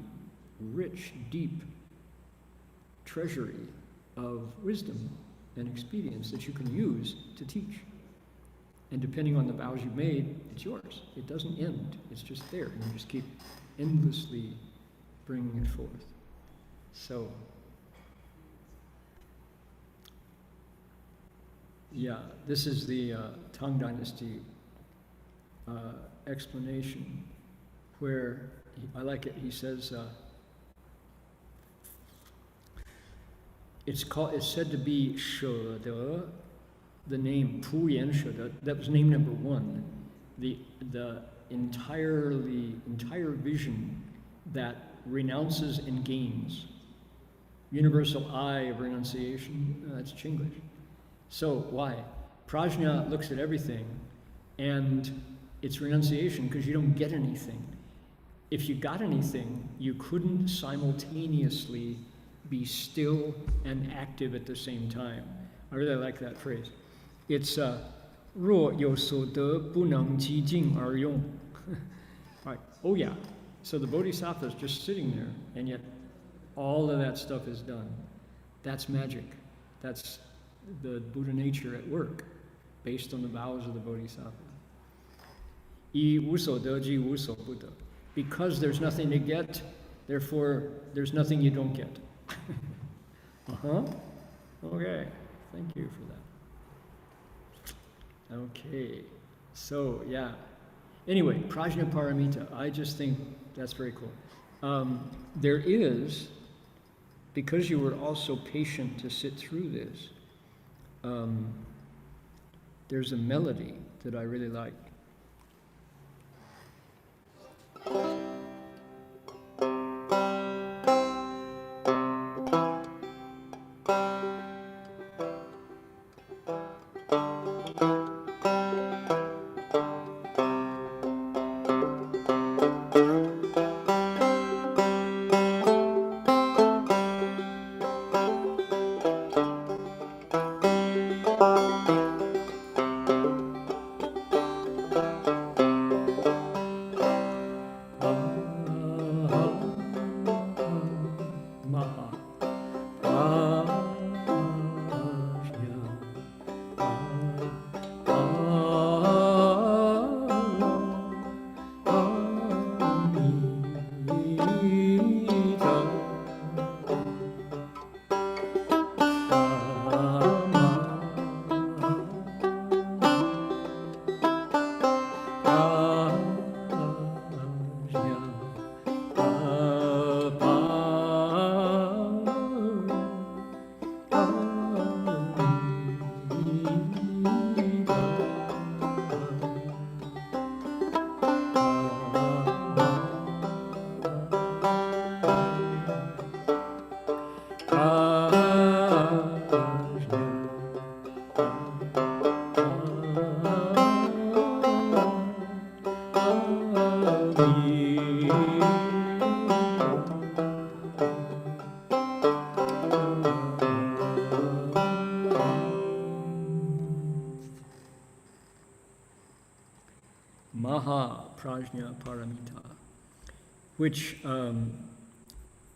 [SPEAKER 1] rich, deep treasury of wisdom and expedience that you can use to teach. And depending on the vows you've made, it's yours. It doesn't end. It's just there. And you just keep endlessly bringing it forth. So, yeah, this is the Tang Dynasty explanation, where, I like it, he says, it's said to be She De, the name Pu Yan She De, that was name number 1. The entire vision that renounces and gains. Universal eye of renunciation, that's Chinglish. So why? Prajna looks at everything, and it's renunciation because you don't get anything. If you got anything, you couldn't simultaneously be still and active at the same time. I really like that phrase. It's 若有所得不能极尽而用. Right. Oh yeah. So the Bodhisattva is just sitting there, and yet all of that stuff is done. That's magic. That's the Buddha nature at work, based on the vows of the Bodhisattva. 以无所得即无所不得. Because there's nothing to get, therefore there's nothing you don't get. Okay, thank you for that. Okay, so yeah. Anyway, Prajnaparamita, I just think that's very cool. There is, because you were also patient to sit through this, there's a melody that I really like. Prajna Paramita, which,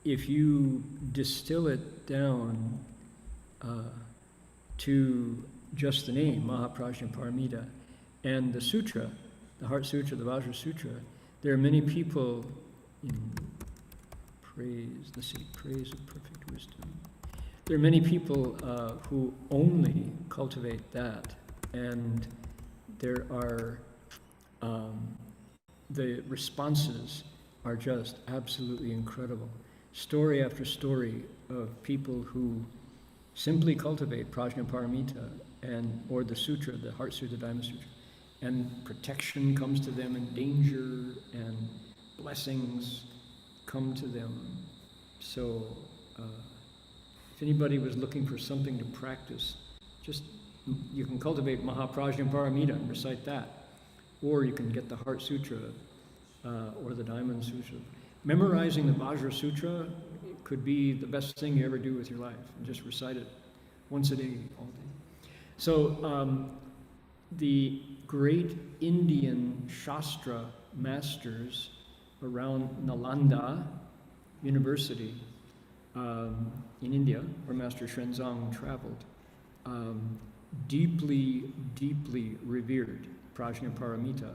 [SPEAKER 1] if you distill it down to just the name, Mahaprajna Paramita, and the sutra, the Heart Sutra, the Vajra Sutra, there are many people in praise of perfect wisdom. There are many people who only cultivate that, and there are the responses are just absolutely incredible. Story after story of people who simply cultivate Prajna Paramita or the sutra, the Heart Sutra, the Dharma Sutra, and protection comes to them, and danger and blessings come to them. So if anybody was looking for something to practice, you can cultivate Mahaprajna Paramita and recite that. Or you can get the Heart Sutra or the Diamond Sutra. Memorizing the Vajra Sutra could be the best thing you ever do with your life. And just recite it once a day, all day. So the great Indian Shastra masters around Nalanda University in India, where Master Xuanzang traveled, deeply, deeply revered Prajna Paramita.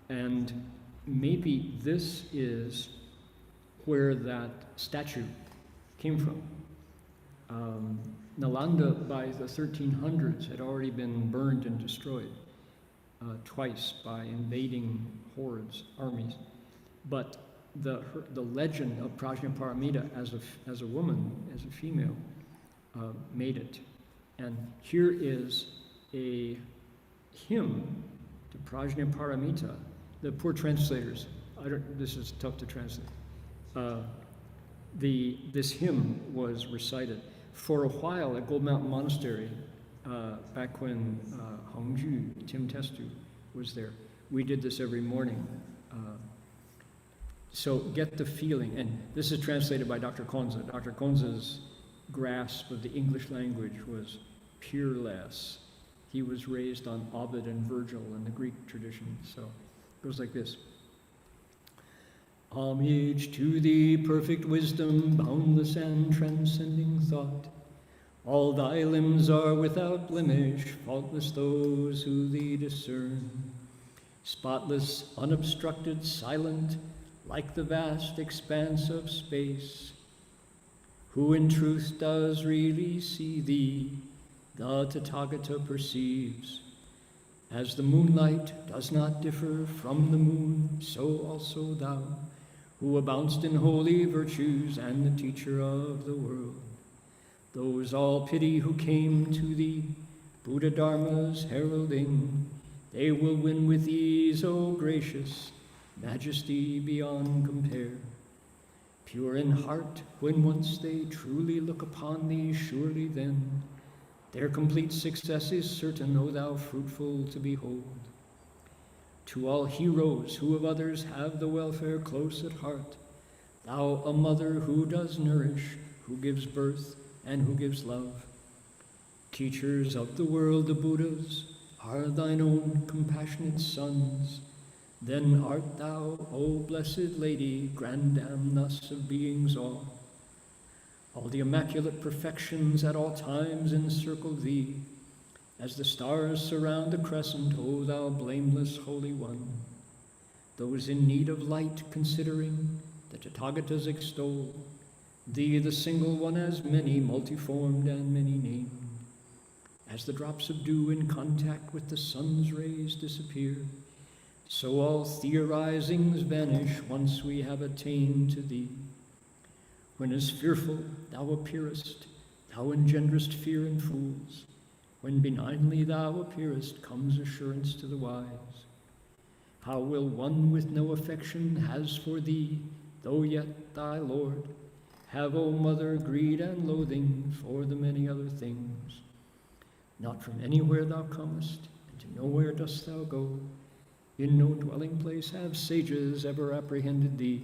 [SPEAKER 1] And maybe this is where that statue came from. Nalanda by the 1300s had already been burned and destroyed twice by invading hordes, armies. But the legend of Prajna Paramita as a woman, as a female, made it. And here is a hymn to Prajna Paramita. The poor translators, this is tough to translate. This hymn was recited for a while at Gold Mountain Monastery, back when Hongju, Tim Testu, was there. We did this every morning. So get the feeling, and this is translated by Dr. Konza. Dr. Konza's grasp of the English language was peerless. He was raised on Ovid and Virgil in the Greek tradition, so it goes like this. Homage to thee, perfect wisdom, boundless and transcending thought. All thy limbs are without blemish, faultless those who thee discern. Spotless, unobstructed, silent, like the vast expanse of space. Who in truth does really see thee, the Tathagata perceives. As the moonlight does not differ from the moon, so also thou, who aboundst in holy virtues and the teacher of the world. Those all pity who came to thee, Buddha Dharma's heralding, they will win with ease, O gracious, majesty beyond compare. Pure in heart, when once they truly look upon thee, surely then their complete success is certain, O thou fruitful to behold. To all heroes who of others have the welfare close at heart, thou a mother who does nourish, who gives birth, and who gives love. Teachers of the world, the Buddhas, are thine own compassionate sons. Then art thou, O blessed Lady, grandam thus of beings all. All the immaculate perfections at all times encircle thee, as the stars surround the crescent, O thou blameless Holy One. Those in need of light considering, the Tathagatas extol thee, the single one, as many, multiformed and many named. As the drops of dew in contact with the sun's rays disappear, so all theorizings vanish once we have attained to thee. When as fearful thou appearest, thou engenderest fear in fools. When benignly thou appearest, comes assurance to the wise. How will one with no affection has for thee, though yet thy Lord, Have, O mother, greed and loathing for the many other things. Not from anywhere thou comest, and to nowhere dost thou go. In no dwelling place have sages ever apprehended thee.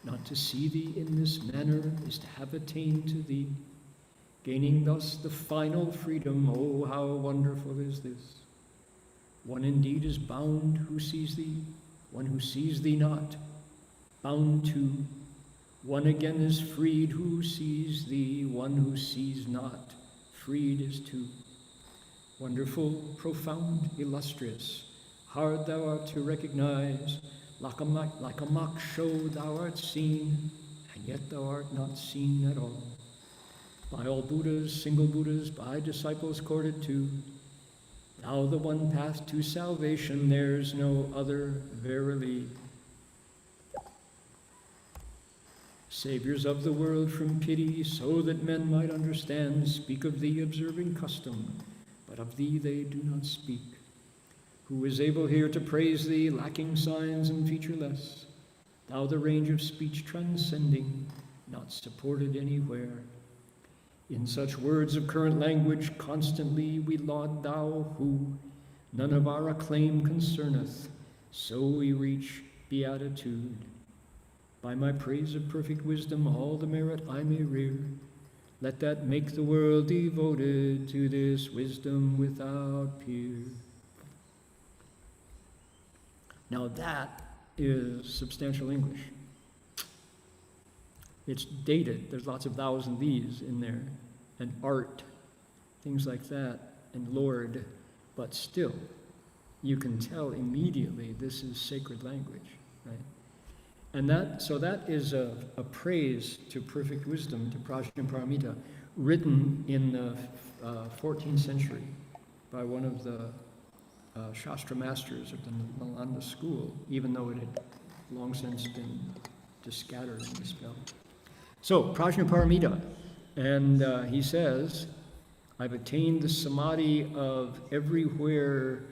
[SPEAKER 1] Not to see thee in this manner is to have attained to thee. Gaining thus the final freedom, oh, how wonderful is this! One indeed is bound who sees thee, one who sees thee not. Bound to, one again is freed who sees thee, one who sees not. Freed is two. Wonderful, profound, illustrious, hard thou art to recognize, like a mock show thou art seen, and yet thou art not seen at all. By all Buddhas, single Buddhas, by disciples courted too, thou the one path to salvation, there's no other, verily. Saviors of the world from pity, so that men might understand, speak of thee observing custom, but of thee they do not speak. Who is able here to praise thee, lacking signs and featureless, thou the range of speech transcending, not supported anywhere. In such words of current language constantly we laud thou who none of our acclaim concerneth, so we reach beatitude. By my praise of perfect wisdom all the merit I may rear, let that make the world devoted to this wisdom without peer. Now that is substantial English. It's dated. There's lots of thous and these in there, and art, things like that, and Lord, but still, you can tell immediately this is sacred language, right? And that is a praise to perfect wisdom, to Prajnaparamita, written in the 14th century by one of the Shastra masters of the Nalanda school, even though it had long since been just scattered and dispelled. So, Prajnaparamita, and he says, I've attained the samadhi of everywhere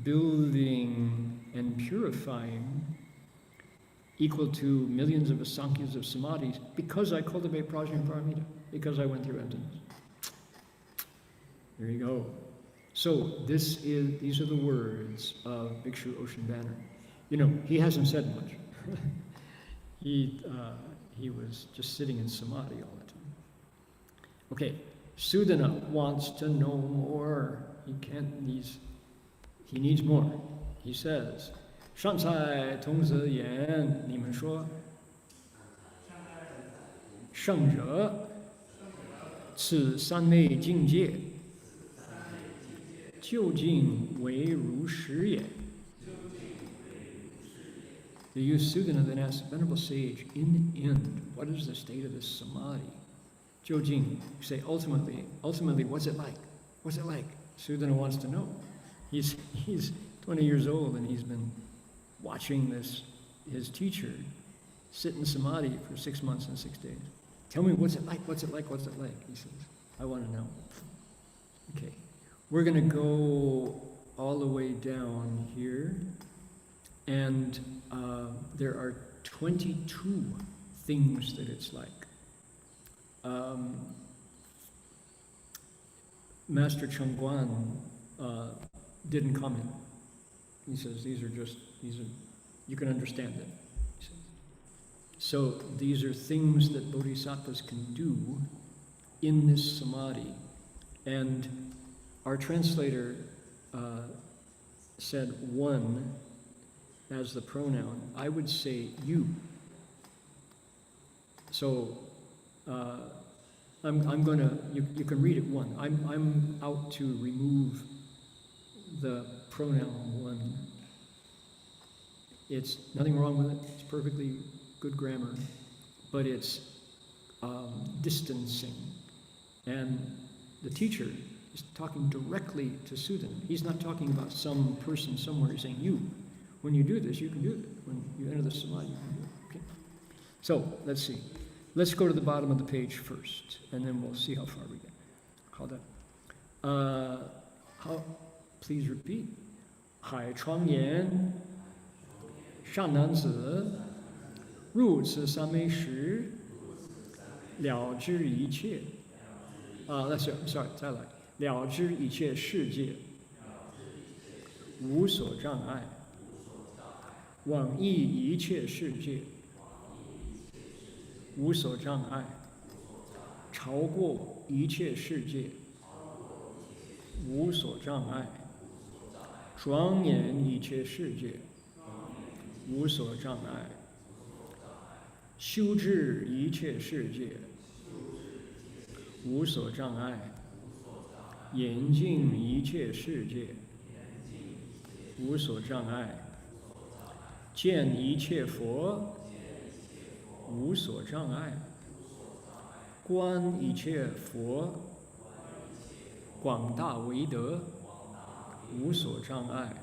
[SPEAKER 1] building and purifying, equal to millions of asankhas of samadhis, because I cultivate Prajnaparamita, because I went through emptiness. There you go. So these are the words of Bhikshu Ocean Banner. You know, he hasn't said much. He was just sitting in samadhi all the time. Okay, Sudana wants to know more. He needs more. He says, 上菜童子言，你们说，圣者，此三昧境界，究竟为如实也。The youth Sudana then asks, Venerable Sage, in the end, what is the state of this samadhi? 究竟, you say, ultimately, what's it like? What's it like? Sudana wants to know. He's 20 years old and he's been watching his teacher sit in samadhi for 6 months and 6 days. Tell me, what's it like? What's it like? What's it like? He says, I want to know. Okay, we're going to go all the way down here, and there are 22 things that it's like. Master Chengguan didn't comment. He says, these are, you can understand it. So these are things that bodhisattvas can do in this samadhi. And our translator said one as the pronoun. I would say you. So I'm gonna, you can read it one. I'm out to remove the pronoun one. It's nothing wrong with it. It's perfectly good grammar, but it's distancing. And the teacher is talking directly to Sudana. He's not talking about some person somewhere. He's saying, you, when you do this, you can do it. When you enter the samadhi, you can do it. Okay. So, let's see. Let's go to the bottom of the page first, and then we'll see how far we get. Please repeat. 海窗言善男子入此三昧时了知一切sorry，再来，了知一切世界无所障碍，往诣一切世界无所障碍，超过一切世界无所障碍，庄严一切世界无所障碍，修治一切世界无所障碍，严净一切世界无所障碍，见一切佛无所障碍，观一切佛广大维德无所障碍，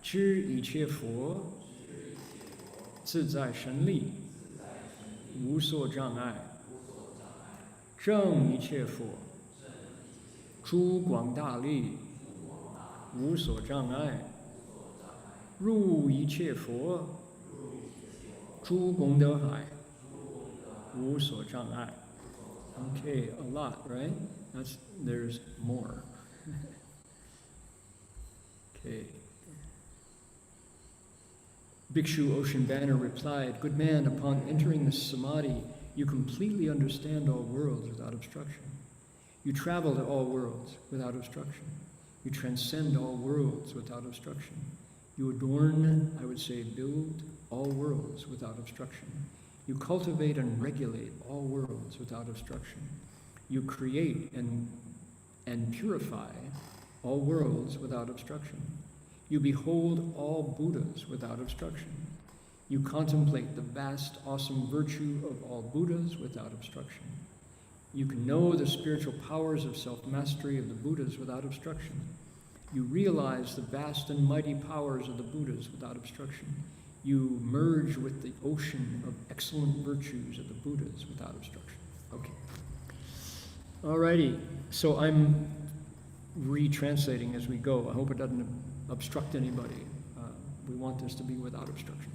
[SPEAKER 1] 知一切佛自在神力无所障碍，证一切佛诸广大力无所障碍，入一切佛诸功德海无所障碍。Okay, a lot, right? There's more. Okay. Bhikshu Ocean Banner replied, "Good man, upon entering the samadhi, you completely understand all worlds without obstruction. You travel to all worlds without obstruction. You transcend all worlds without obstruction. You adorn, I would say, build all worlds without obstruction. You cultivate and regulate all worlds without obstruction. You create and purify all worlds without obstruction. You behold all Buddhas without obstruction. You contemplate the vast, awesome virtue of all Buddhas without obstruction. You can know the spiritual powers of self-mastery of the Buddhas without obstruction. You realize the vast and mighty powers of the Buddhas without obstruction. You merge with the ocean of excellent virtues of the Buddhas without obstruction." Okay. Alrighty, so I'm retranslating as we go. I hope it doesn't obstruct anybody. We want this to be without obstruction.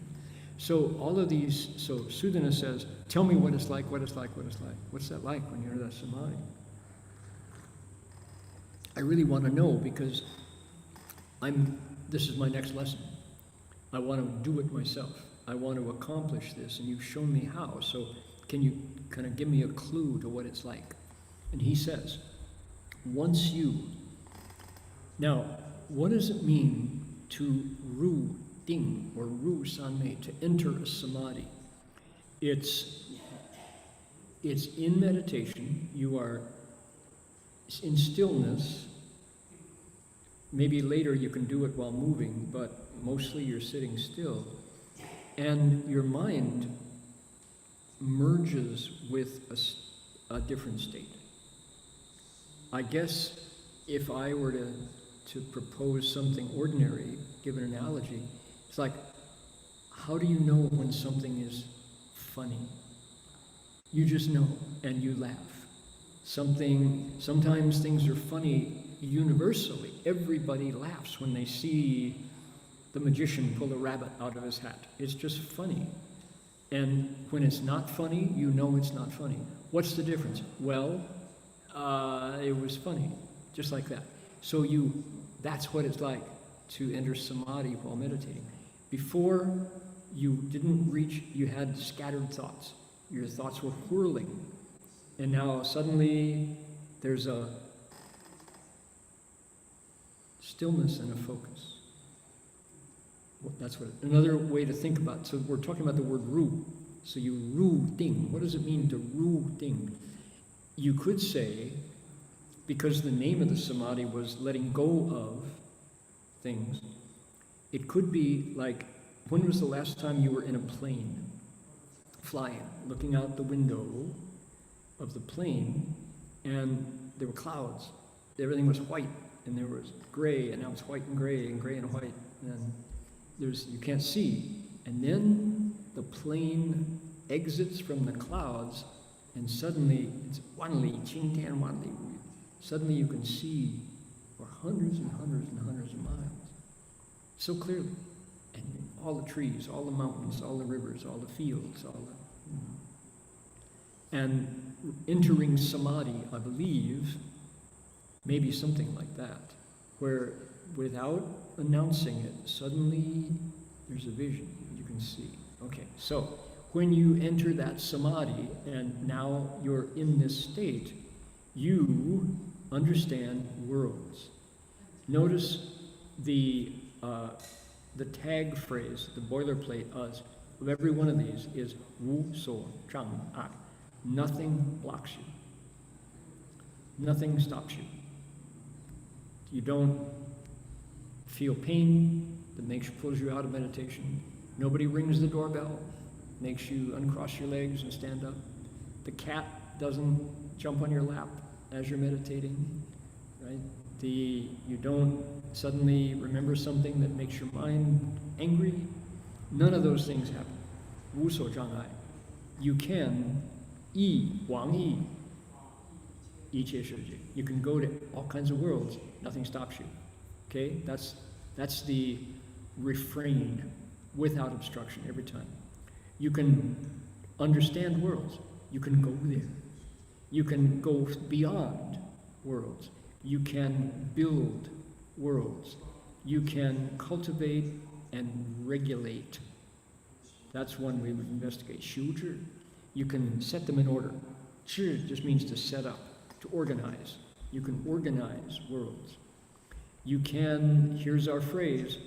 [SPEAKER 1] So all of these, so Sudana says, tell me what it's like, what it's like, what it's like. What's that like when you're in that samadhi? I really want to know because this is my next lesson. I want to do it myself. I want to accomplish this, and you've shown me how. So can you kind of give me a clue to what it's like? And he says, now, what does it mean to ru ding or ru sanmei, to enter a samadhi? It's in meditation. You are in stillness. Maybe later you can do it while moving, but mostly you're sitting still. And your mind merges with a different state. I guess if I were to propose something ordinary, give an analogy, it's like, how do you know when something is funny? You just know, and you laugh. Sometimes things are funny universally. Everybody laughs when they see the magician pull a rabbit out of his hat. It's just funny. And when it's not funny, you know it's not funny. What's the difference? Well, it was funny, just like that. So that's what it's like to enter samadhi while meditating. Before you didn't reach, you had scattered thoughts. Your thoughts were whirling. And now suddenly there's a stillness and a focus. That's what another way to think about it. So we're talking about the word ru. So you ru ding. What does it mean to ru ding? You could say, because the name of the samadhi was letting go of things, it could be like, when was the last time you were in a plane, flying, looking out the window of the plane, and there were clouds. Everything was white, and there was gray, and now it's white and gray and white, and you can't see. And then the plane exits from the clouds, and suddenly it's wanli, qingtian wanli. Suddenly you can see for hundreds and hundreds and hundreds of miles, so clearly. And all the trees, all the mountains, all the rivers, all the fields, And entering samadhi, I believe, maybe something like that, where without announcing it, suddenly there's a vision you can see. Okay, so when you enter that samadhi and now you're in this state, you understand worlds. Notice the tag phrase, the boilerplate of every one of these is wu so zhang ai. Nothing blocks you. Nothing stops you. You don't feel pain that pulls you out of meditation. Nobody rings the doorbell, makes you uncross your legs and stand up. The cat doesn't jump on your lap as you're meditating, right? You don't suddenly remember something that makes your mind angry. None of those things happen. Wu so zhang ai. You can wang yi jie shi ji. You can go to all kinds of worlds. Nothing stops you. Okay, that's the refrain without obstruction every time. You can understand worlds. You can go there. You can go beyond worlds. You can build worlds. You can cultivate and regulate. That's one we would investigate. 修治. You can set them in order. 治 just means to set up, to organize. You can organize worlds. You can, here's our phrase,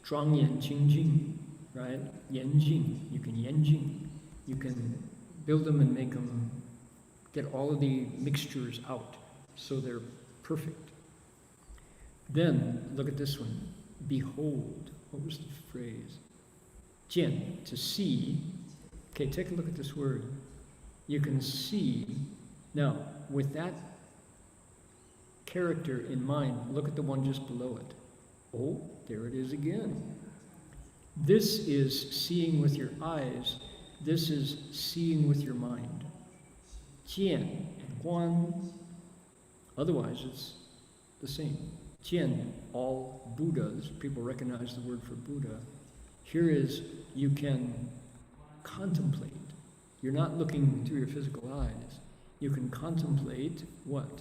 [SPEAKER 1] 庄严清净, right? 严净. You can 严净. You can build them and make them, get all of the mixtures out so they're perfect. Then, look at this one. Behold. What was the phrase? 见, to see. Okay, take a look at this word. You can see. Now, with that character in mind, look at the one just below it. Oh, there it is again. This is seeing with your eyes. This is seeing with your mind. 见 and 观. Otherwise, it's the same. 见, all Buddhas, people recognize the word for Buddha. Here is, you can contemplate. You're not looking through your physical eyes. You can contemplate what?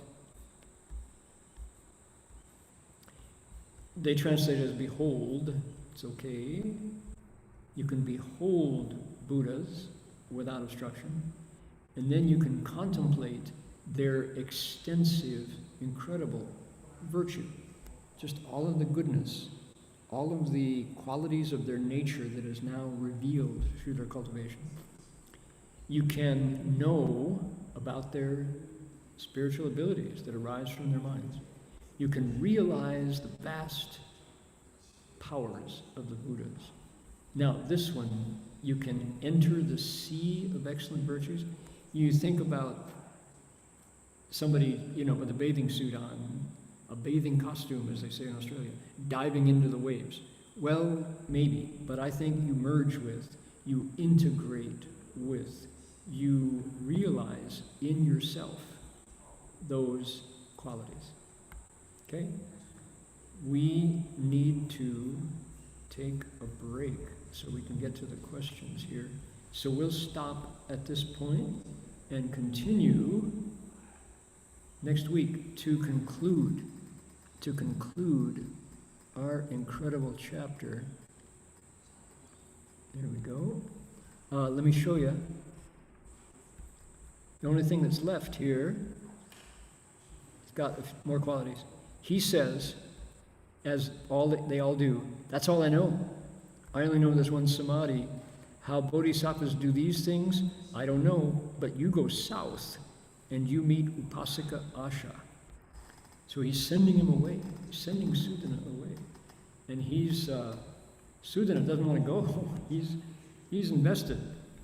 [SPEAKER 1] They translate it as behold. It's okay. You can behold Buddhas without obstruction. And then you can contemplate their extensive, incredible virtue. Just all of the goodness, all of the qualities of their nature that is now revealed through their cultivation. You can know about their spiritual abilities that arise from their minds. You can realize the vast powers of the Buddhas. Now, this one, you can enter the sea of excellent virtues. You think about somebody, with a bathing suit on, a bathing costume, as they say in Australia, diving into the waves. Well, maybe, but I think you merge with, you integrate with, you realize in yourself those qualities. Okay? We need to take a break so we can get to the questions here. So we'll stop at this point and continue next week to conclude our incredible chapter. There we go. Let me show you. The only thing that's left here, it's got more qualities. He says, as they all do, that's all I know. I only know there's one samadhi. How bodhisattvas do these things, I don't know, but you go south and you meet Upasaka Asha. So he's sending him away, sending Sudana away. And Sudana doesn't want to go. He's invested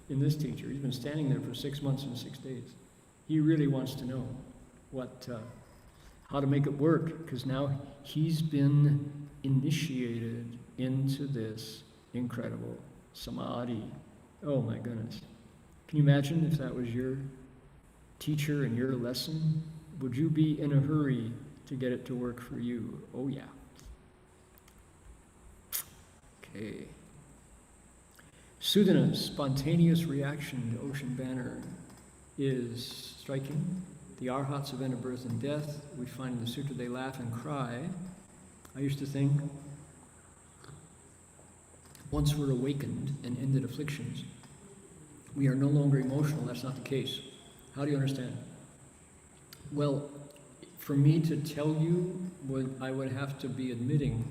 [SPEAKER 1] in this teacher. He's been standing there for 6 months and 6 days. He really wants to know how to make it work, because now he's been initiated into this incredible samadhi. Oh my goodness. Can you imagine if that was your teacher and your lesson? Would you be in a hurry to get it to work for you? Oh yeah. Okay. Sudana's spontaneous reaction to Ocean Banner is striking. The arhats have ended birth and death. We find in the Sutra they laugh and cry. I used to think, once we're awakened and ended afflictions, we are no longer emotional. That's not the case. How do you understand? Well, for me to tell you, I would have to be admitting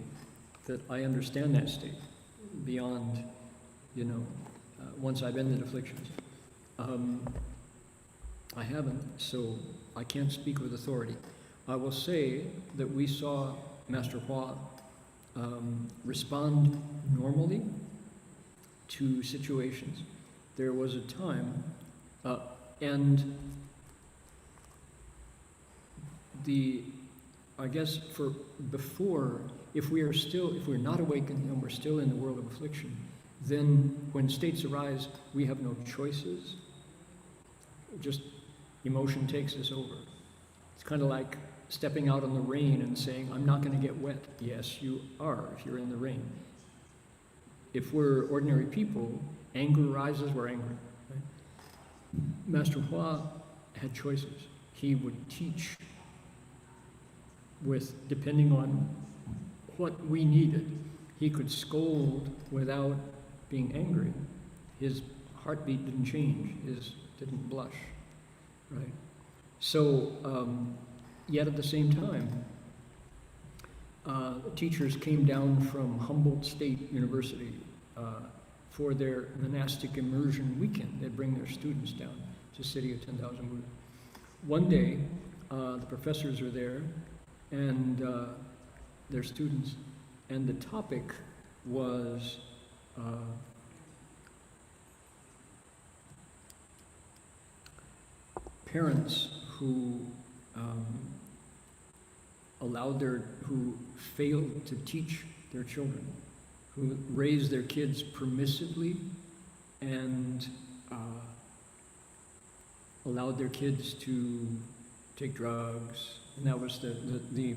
[SPEAKER 1] that I understand that state beyond, once I've ended afflictions. I haven't, so I can't speak with authority. I will say that we saw Master Hua respond normally to situations. There was a time, and I guess if we're not awakened and we're still in the world of affliction, then when states arise, we have no choices. Just emotion takes us over. It's kind of like stepping out in the rain and saying, I'm not going to get wet. Yes, you are if you're in the rain. If we're ordinary people, anger arises, we're angry. Right? Master Hua had choices. He would teach depending on what we needed. He could scold without being angry. His heartbeat didn't change, didn't blush, right? So, yet at the same time, teachers came down from Humboldt State University for their monastic immersion weekend. They'd bring their students down to City of 10,000 Buddha. One day, the professors are there, and their students, and the topic was parents who who failed to teach their children, who raised their kids permissively and allowed their kids to take drugs. And that was the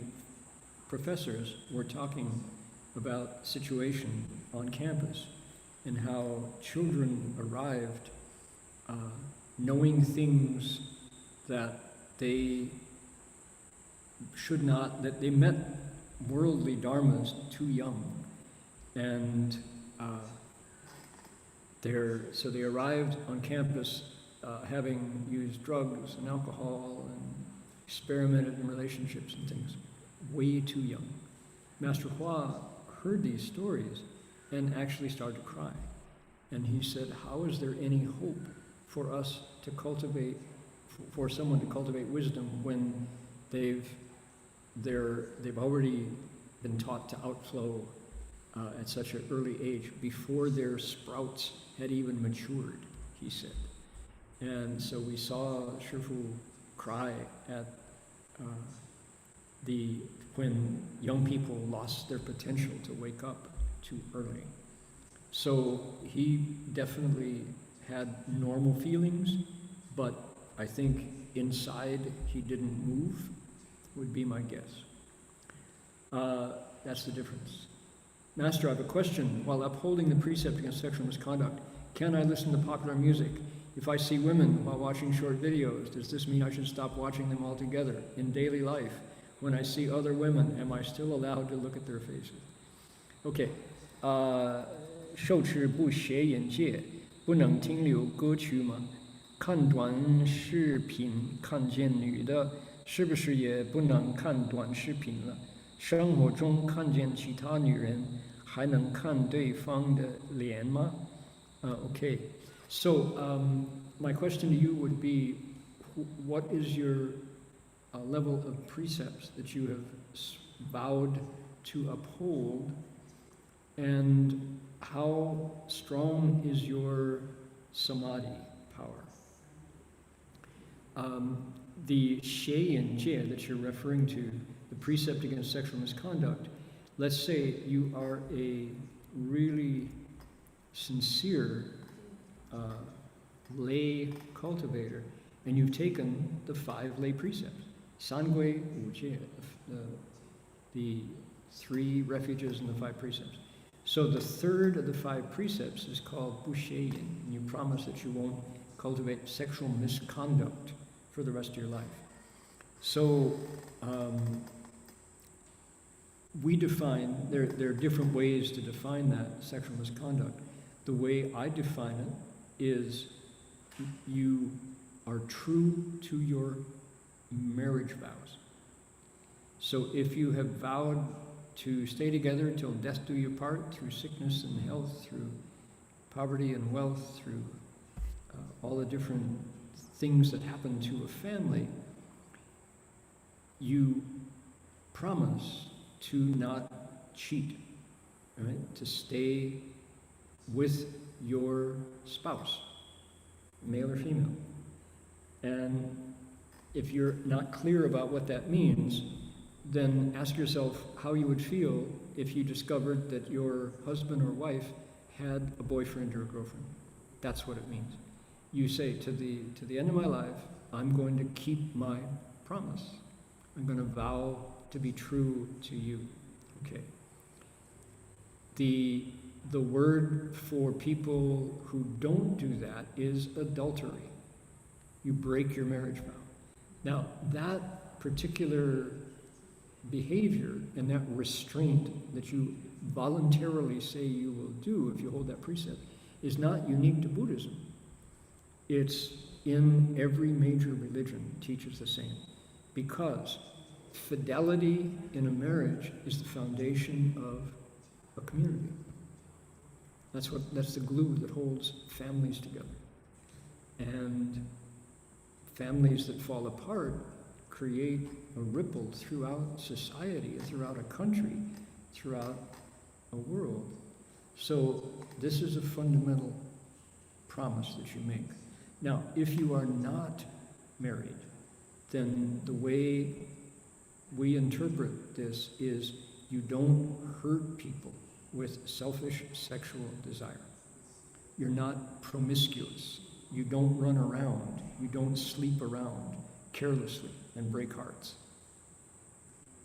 [SPEAKER 1] professors were talking about situation on campus and how children arrived knowing things that they should not, that they met worldly dharmas too young. And so they arrived on campus having used drugs and alcohol and experimented in relationships and things way too young. Master Hua heard these stories and actually started to cry. And he said, how is there any hope for us to cultivate, for someone to cultivate wisdom when they've already been taught to outflow at such an early age, before their sprouts had even matured, he said. And so we saw Shifu cry at when young people lost their potential to wake up too early. So he definitely had normal feelings, but I think inside he didn't move, would be my guess. That's the difference. Master, I have a question. While upholding the precept against sexual misconduct, can I listen to popular music? If I see women while watching short videos, does this mean I should stop watching them altogether? In daily life, when I see other women, am I still allowed to look at their faces? Okay. 受持不学眼界，不能听流歌曲吗？看短视频看见女的，是不是也不能看短视频了？生活中看见其他女人，还能看对方的脸吗？Okay. So my question to you would be, what is your level of precepts that you have vowed to uphold, and how strong is your samadhi power? The 邪眼戒 that you're referring to, the precept against sexual misconduct, let's say you are a really sincere lay cultivator, and you've taken the 5 lay precepts, Sangui Wujie, the 3 refuges and the 5 precepts. So the third of the 5 precepts is called 不邪淫, and you promise that you won't cultivate sexual misconduct for the rest of your life. So we define, there are different ways to define that sexual misconduct. The way I define it is you are true to your marriage vows. So if you have vowed to stay together till death do you part, through sickness and health, through poverty and wealth, through all the different things that happen to a family, you promise to not cheat, right? To stay with your spouse, male or female. And if you're not clear about what that means, then ask yourself how you would feel if you discovered that your husband or wife had a boyfriend or a girlfriend. That's what it means. You say, to the end of my life, I'm going to keep my promise. I'm going to vow to be true to you. Okay. The word for people who don't do that is adultery. You break your marriage vow. Now, that particular behavior and that restraint that you voluntarily say you will do if you hold that precept is not unique to Buddhism. It's in every major religion teaches the same, because fidelity in a marriage is the foundation of a community. That's the glue that holds families together. And families that fall apart create a ripple throughout society, throughout a country, throughout a world. So this is a fundamental promise that you make. Now, if you are not married, then the way we interpret this is you don't hurt people with selfish sexual desire. You're not promiscuous. You don't run around. You don't sleep around carelessly and break hearts.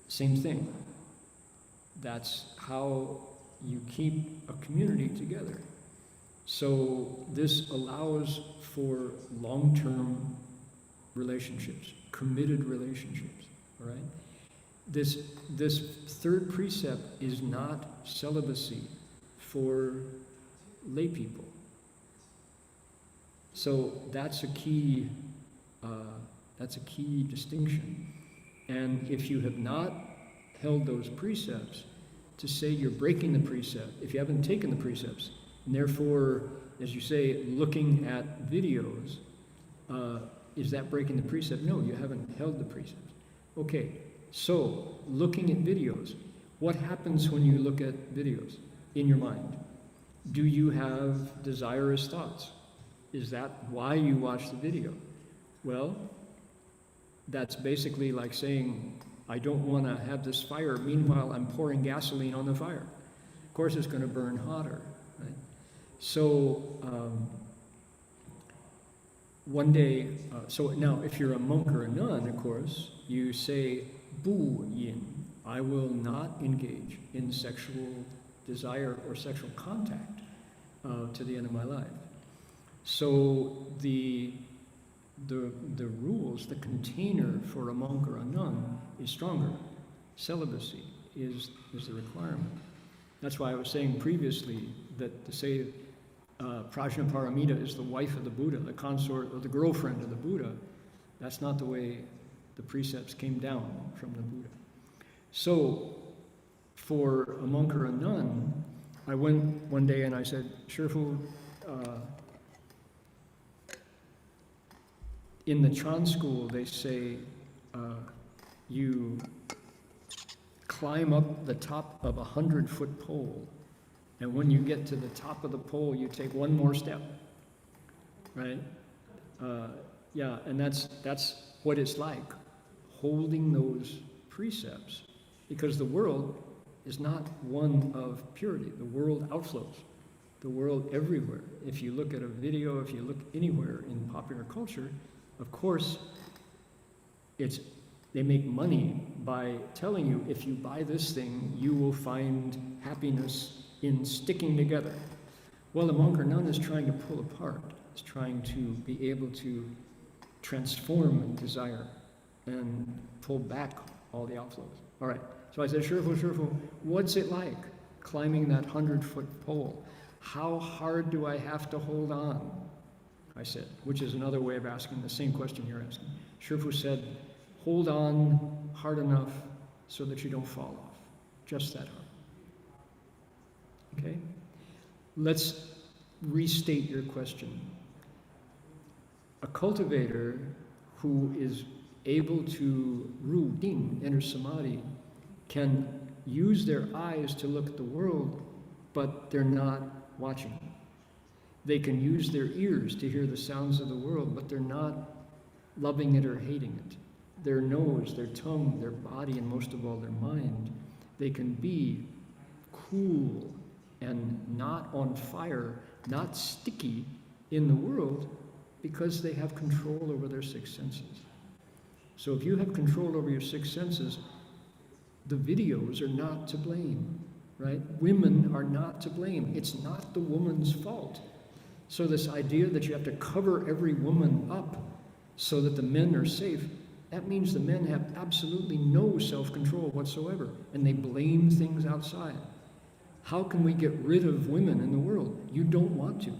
[SPEAKER 1] Same thing. That's how you keep a community together. So this allows for long-term relationships, committed relationships, all right? This third precept is not celibacy for lay people. So that's a key distinction. And if you have not held those precepts, to say you're breaking the precept, if you haven't taken the precepts, and therefore, as you say, looking at videos, is that breaking the precept? No, you haven't held the precepts. Okay, so looking at videos, what happens when you look at videos in your mind? Do you have desirous thoughts? Is that why you watch the video? Well, that's basically like saying, I don't want to have this fire, meanwhile I'm pouring gasoline on the fire. Of course it's going to burn hotter, right? So one day, so now if you're a monk or a nun, of course, you say, Bu yin, I will not engage in sexual desire or sexual contact to the end of my life. So the rules, the container for a monk or a nun is stronger. Celibacy is the requirement. That's why I was saying previously that to say Prajnaparamita is the wife of the Buddha, the consort or the girlfriend of the Buddha, that's not the way the precepts came down from the Buddha. So for a monk or a nun, I went one day and I said, Shifu, in the Chan school, they say you climb up the top of a 100-foot pole, and when you get to the top of the pole, you take one more step, right? Yeah, and that's what it's like, holding those precepts, because the world is not one of purity. The world outflows. The world everywhere. If you look at a video, if you look anywhere in popular culture, of course, they make money by telling you, if you buy this thing, you will find happiness in sticking together. Well, the monk or nun is trying to pull apart. is trying to be able to transform desire and pull back all the outflows. All right, so I said, Shifu, what's it like climbing that 100-foot pole? How hard do I have to hold on? I said, which is another way of asking the same question you're asking. Shifu said, hold on hard enough so that you don't fall off. Just that hard. Okay? Let's restate your question. A cultivator who is able to ru, ding, enter samadhi, can use their eyes to look at the world, but they're not watching. They can use their ears to hear the sounds of the world, but they're not loving it or hating it. Their nose, their tongue, their body, and most of all their mind, they can be cool and not on fire, not sticky in the world, because they have control over their six senses. So if you have control over your six senses, the videos are not to blame, right? Women are not to blame. It's not the woman's fault. So this idea that you have to cover every woman up so that the men are safe, that means the men have absolutely no self-control whatsoever, and they blame things outside. How can we get rid of women in the world? You don't want to.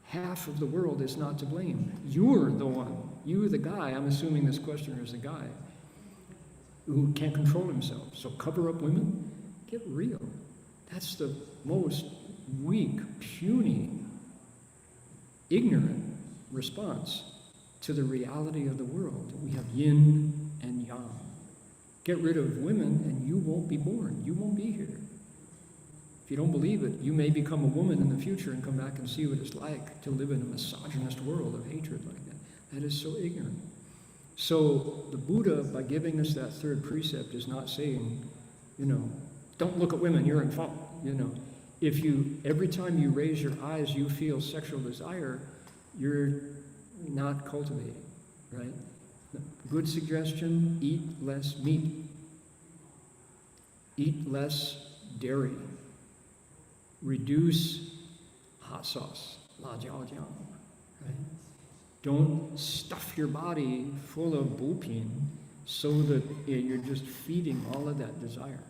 [SPEAKER 1] Half of the world is not to blame. You're the one, you the guy, I'm assuming this questioner is a guy, who can't control himself. So cover up women? Get real. That's the most weak, puny, ignorant response to the reality of the world. We have yin and yang. Get rid of women and you won't be born. You won't be here. If you don't believe it, you may become a woman in the future and come back and see what it's like to live in a misogynist world of hatred like that. That is so ignorant. So the Buddha, by giving us that third precept, is not saying, don't look at women, you're in fault. If every time you raise your eyes, you feel sexual desire, you're not cultivating, right? Good suggestion, eat less meat. Eat less dairy. Reduce hot sauce, la jiao jiao, right? Don't stuff your body full of bupin so that you're just feeding all of that desire.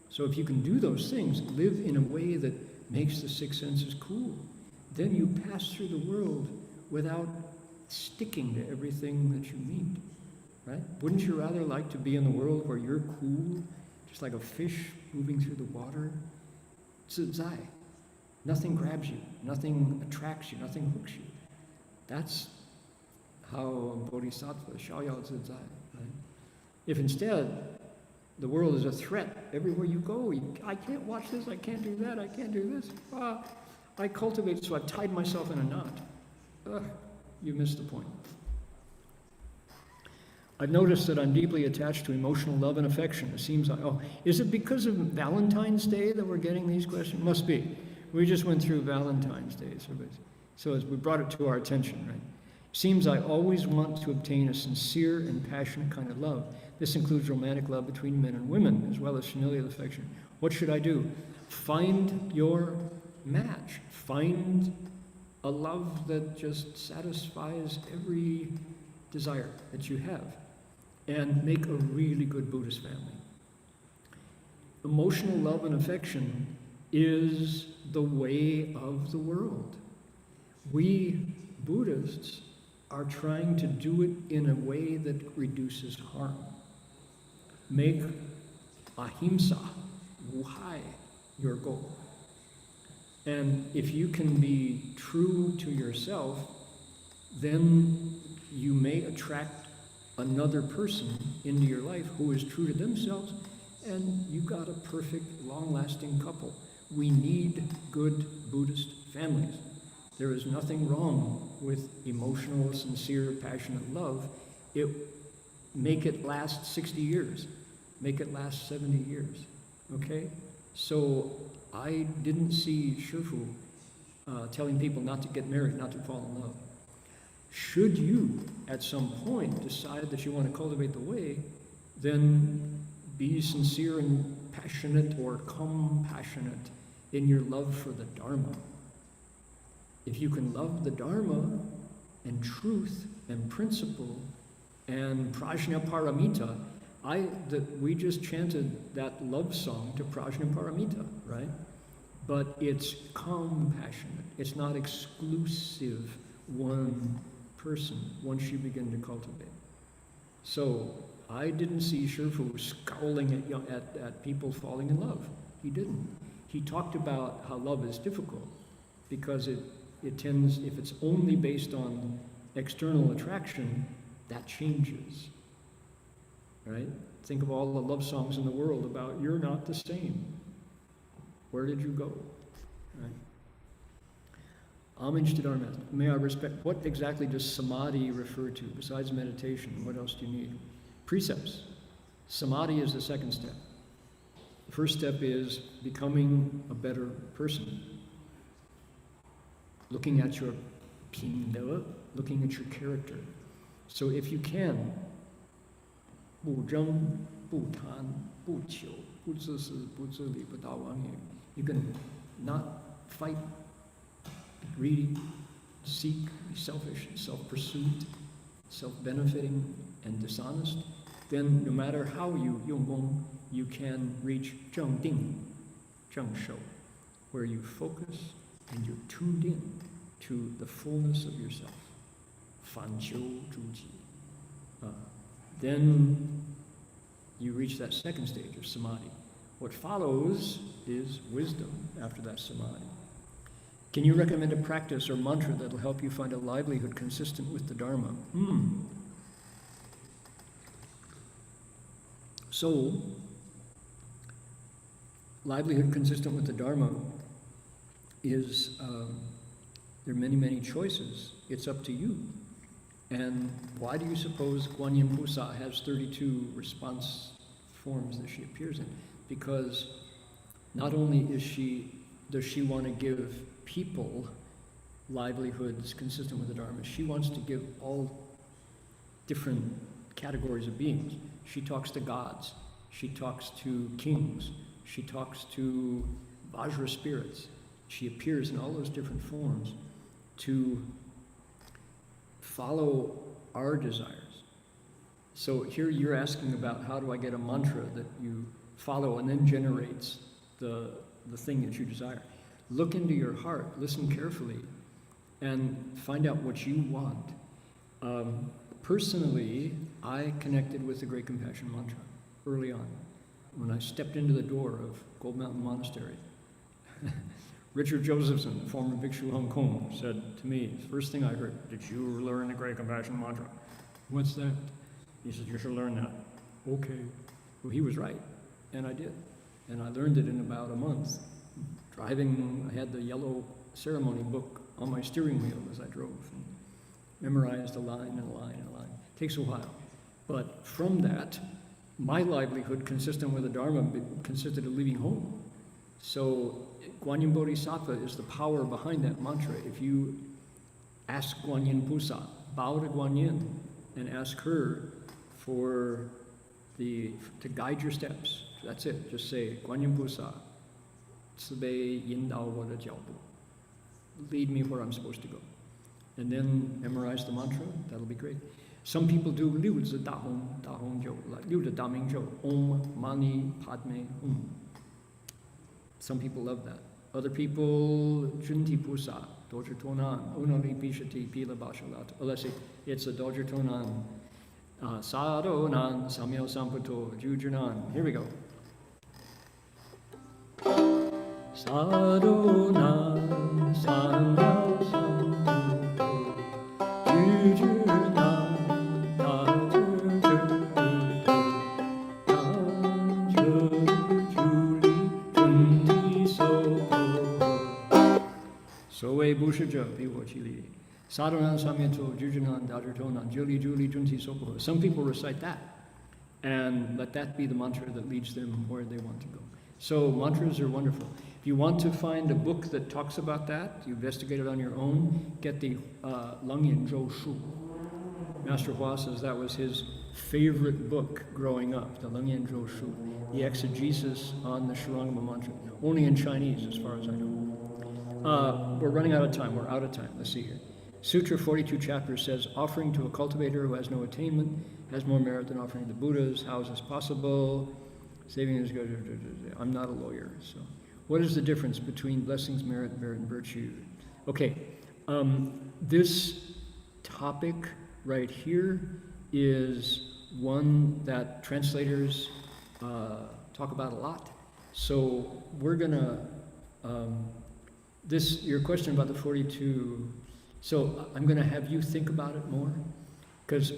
[SPEAKER 1] So if you can do those things, live in a way that makes the six senses cool, then you pass through the world without sticking to everything that you meet, right? Wouldn't you rather like to be in the world where you're cool, just like a fish moving through the water? Zai. Nothing grabs you, nothing attracts you, nothing hooks you. That's how a bodhisattva, xiaoyao zizai, right? If instead the world is a threat everywhere you go, I can't watch this, I can't do that, I can't do this. I cultivate, so I've tied myself in a knot. You missed the point. I've noticed that I'm deeply attached to emotional love and affection. It seems like, is it because of Valentine's Day that we're getting these questions? Must be. We just went through Valentine's Day, so we brought it to our attention, right? Seems I always want to obtain a sincere and passionate kind of love. This includes romantic love between men and women, as well as familial affection. What should I do? Find your match. Find a love that just satisfies every desire that you have. And make a really good Buddhist family. Emotional love and affection is the way of the world. We Buddhists are trying to do it in a way that reduces harm. Make ahimsa, wuhai, your goal. And if you can be true to yourself, then you may attract another person into your life who is true to themselves, and you got a perfect, long-lasting couple. We need good Buddhist families. There is nothing wrong with emotional, sincere, passionate love. Make it last 60 years. Make it last 70 years. Okay? So I didn't see Shifu telling people not to get married, not to fall in love. Should you, at some point, decide that you want to cultivate the way, then be sincere and passionate or compassionate in your love for the Dharma. if you can love the Dharma and truth and principle and Prajnaparamita, we just chanted that love song to Prajnaparamita, right? But it's compassionate. It's not exclusive one person once you begin to cultivate. So I didn't see Shifu scowling at people falling in love. He didn't. He talked about how love is difficult because it tends, if it's only based on external attraction, that changes, right? Think of all the love songs in the world about you're not the same. Where did you go? Right? Homage to Dharma. May I respect, what exactly does samadhi refer to besides meditation? What else do you need? Precepts. Samadhi is the second step. The first step is becoming a better person. Looking at your pingde, looking at your character. So if you can, 不争, 不贪, 不求, 不自私, 不自利, 不达妄言. You can not fight, greedy, seek, be selfish, self-pursuit, self-benefiting, and dishonest. Then no matter how you 用功, you can reach 正定, 正受, where you focus and you're tuned in to the fullness of yourself. 反求诸己. Then you reach that second stage of samadhi. What follows is wisdom after that samadhi. Can you recommend a practice or mantra that will help you find a livelihood consistent with the Dharma? So, livelihood consistent with the Dharma is, there are many, many choices. It's up to you. And why do you suppose Guan Yin Pusa has 32 response forms that she appears in? Because not only does she want to give people livelihoods consistent with the Dharma, she wants to give all different categories of beings. She talks to gods, she talks to kings, she talks to Vajra spirits. She appears in all those different forms to follow our desires. So here you're asking about how do I get a mantra that you follow and then generates the thing that you desire. Look into your heart, listen carefully, and find out what you want. Personally, I connected with the Great Compassion Mantra early on. When I stepped into the door of Gold Mountain Monastery, Richard Josephson, the former Bhikshu of Hong Kong, said to me, first thing I heard, did you learn the Great Compassion Mantra? What's that? He said, you should learn that. Okay. Well, he was right, and I did. And I learned it in about a month. Driving, I had the yellow ceremony book on my steering wheel as I drove, and memorized a line and a line and a line. It takes a while. But from that, my livelihood, consistent with the Dharma, consisted of leaving home. So Guan Yin Bodhisattva is the power behind that mantra. If you ask Guan Yin Pusa, bow to Guan Yin, and ask her to guide your steps. That's it. Just say, Guan Yin Pusa, 慈悲引导我的脚步. Lead me where I'm supposed to go. And then memorize the mantra. That'll be great. Some people do 六字大红咒, like 六字大明咒, Om Mani Padme Hum. Some people love that. Other people, Junti Pusa, Dojir Tonan, Unali Bishati Pila Bashalat. Well, let's see, it's a Dojir Tonan, Sado Nan, Samyo Samputo, Jujunan. Here we go. Sado Nan, Samyo Samputo, Jujunan. Soe Bushaja, Biwa Chili. Sadhanan Samyato, Jujanan, Dajatonan, Juli Juli Junti Sopo. Some people recite that and let that be the mantra that leads them where they want to go. So mantras are wonderful. If you want to find a book that talks about that, you investigate it on your own, get the Lang Yin Zhou Shu. Master Hua says that was his favorite book growing up, the Lang Yin Zhou Shu, the exegesis on the Shurangama mantra. Only in Chinese, as far as I know. We're running out of time. We're out of time. Let's see here. Sutra 42 chapters says, offering to a cultivator who has no attainment has more merit than offering to Buddhas. How is this possible? Saving is good. I'm not a lawyer, so. What is the difference between blessings, merit, and virtue? Okay, this topic right here is one that translators talk about a lot. So we're gonna, your question about the 42, so I'm gonna have you think about it more, because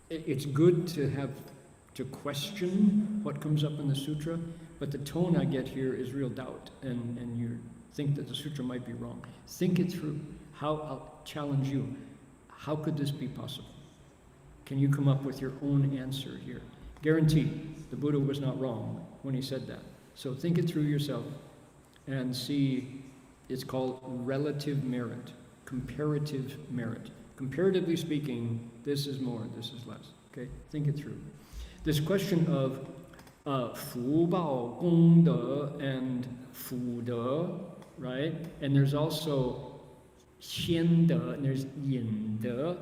[SPEAKER 1] it's good to question what comes up in the sutra, but the tone I get here is real doubt, and you think that the sutra might be wrong. Think it through. I'll challenge you. How could this be possible? Can you come up with your own answer here? Guaranteed, the Buddha was not wrong when he said that. So think it through yourself and see. It's called relative merit, comparative merit. Comparatively speaking, this is more, this is less. Okay, think it through. This question of Fu Bao Gong De and Fu De, right? And there's also Xian De and there's Yin De.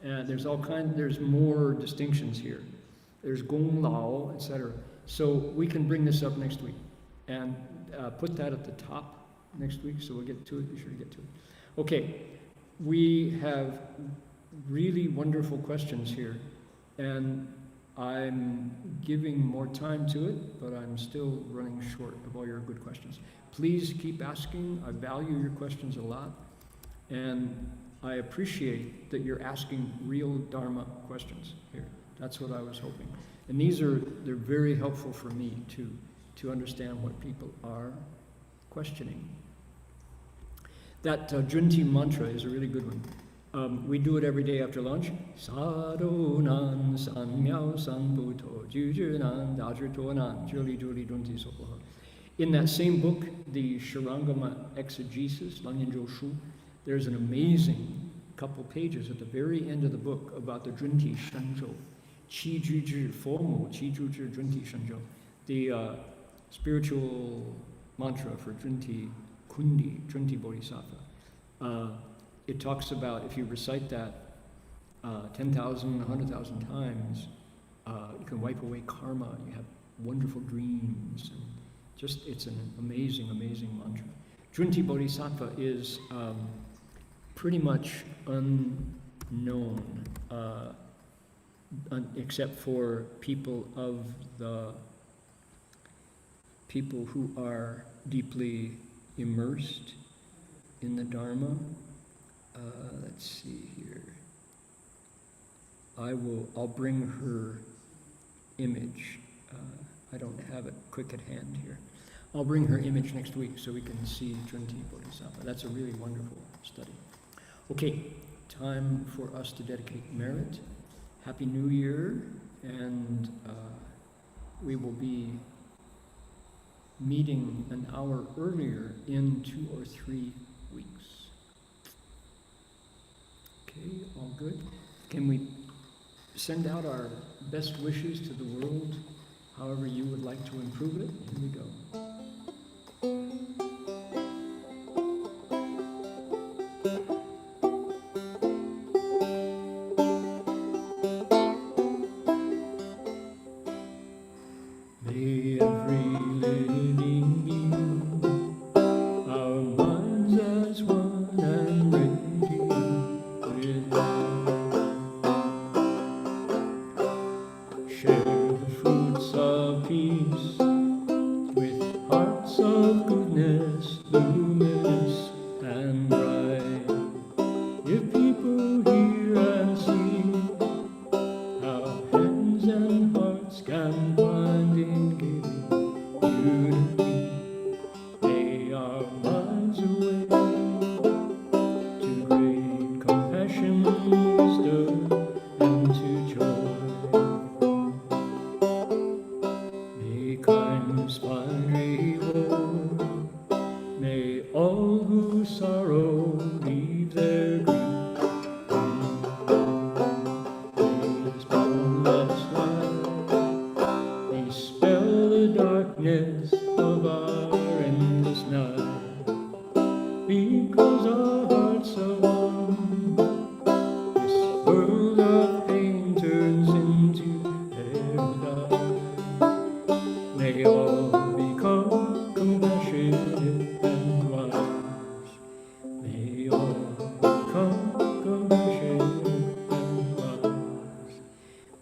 [SPEAKER 1] There's more distinctions here. There's Gong Lao, etc. So we can bring this up next week and put that at the top next week, so we'll get to it. Be sure to get to it. Okay, we have really wonderful questions here, and I'm giving more time to it, but I'm still running short of all your good questions. Please keep asking. I value your questions a lot, and I appreciate that you're asking real Dharma questions here. That's what I was hoping. And they're very helpful for me to understand what people are questioning. That Junti mantra is a really good one. We do it every day after lunch. Sadhu nan san miao san buto juju nan dajrito nan juli juli dunti sopoha. In that same book, the Sharangama exegesis, Langyan Shu, there's an amazing couple pages at the very end of the book about the Junti Shanzhou. Qi Ju Zhi Fomu, Qi Ju Zhi Junti Shanzhou. The spiritual mantra for Junti Kundi, Junti Bodhisattva. It talks about if you recite that 10,000, 100,000 times, you can wipe away karma, you have wonderful dreams. And it's an amazing, amazing mantra. Junti Bodhisattva is pretty much unknown, except for people who are deeply immersed in the Dharma. Let's see here. I'll bring her image. I don't have it quick at hand here. I'll bring her image next week so we can see Junti Bodhisattva. That's a really wonderful study. Okay, time for us to dedicate merit. Happy New Year, and we will be meeting an hour earlier in 2 or 3 weeks. Okay, all good? Can we send out our best wishes to the world, however you would like to improve it? Here we go.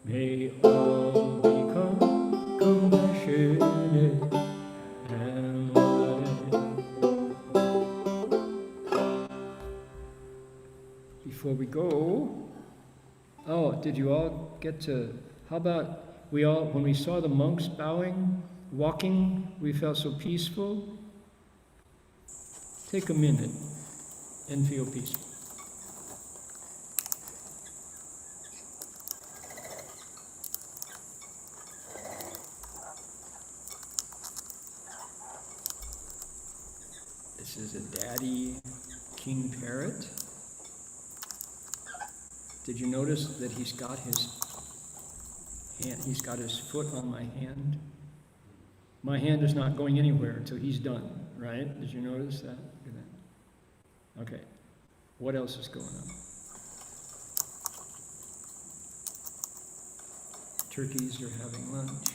[SPEAKER 1] May all become compassionate and loving. Before we go, oh, did you all get to, how about we all, when we saw the monks bowing, walking, we felt so peaceful. Take a minute and feel peaceful. This is a daddy king parrot. Did you notice that he's got his foot on my hand? My hand is not going anywhere until he's done, right? Did you notice that? Look at that. Okay. What else is going on? Turkeys are having lunch.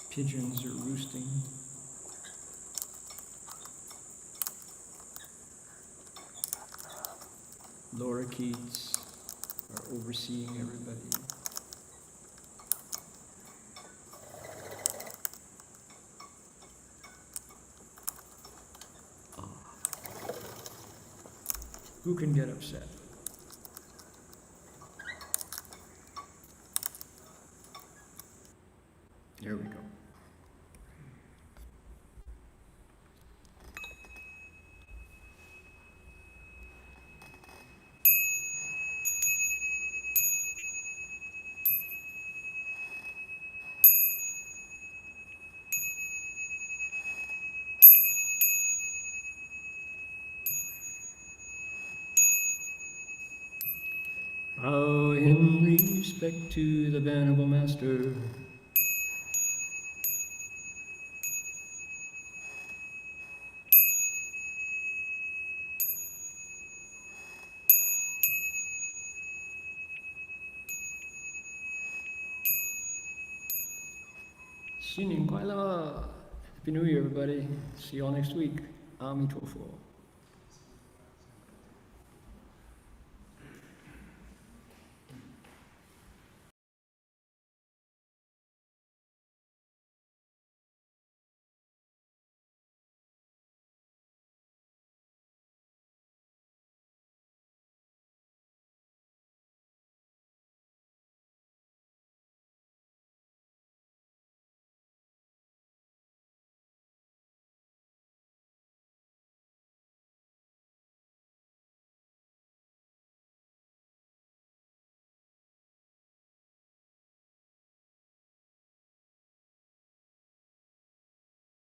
[SPEAKER 1] Pigeons are roosting. Lorikeets are overseeing everybody. Who can get upset? There we go. Bow in respect to the Venerable Master.新年快乐! Happy New Year, everybody. See you all next week. Amitofo.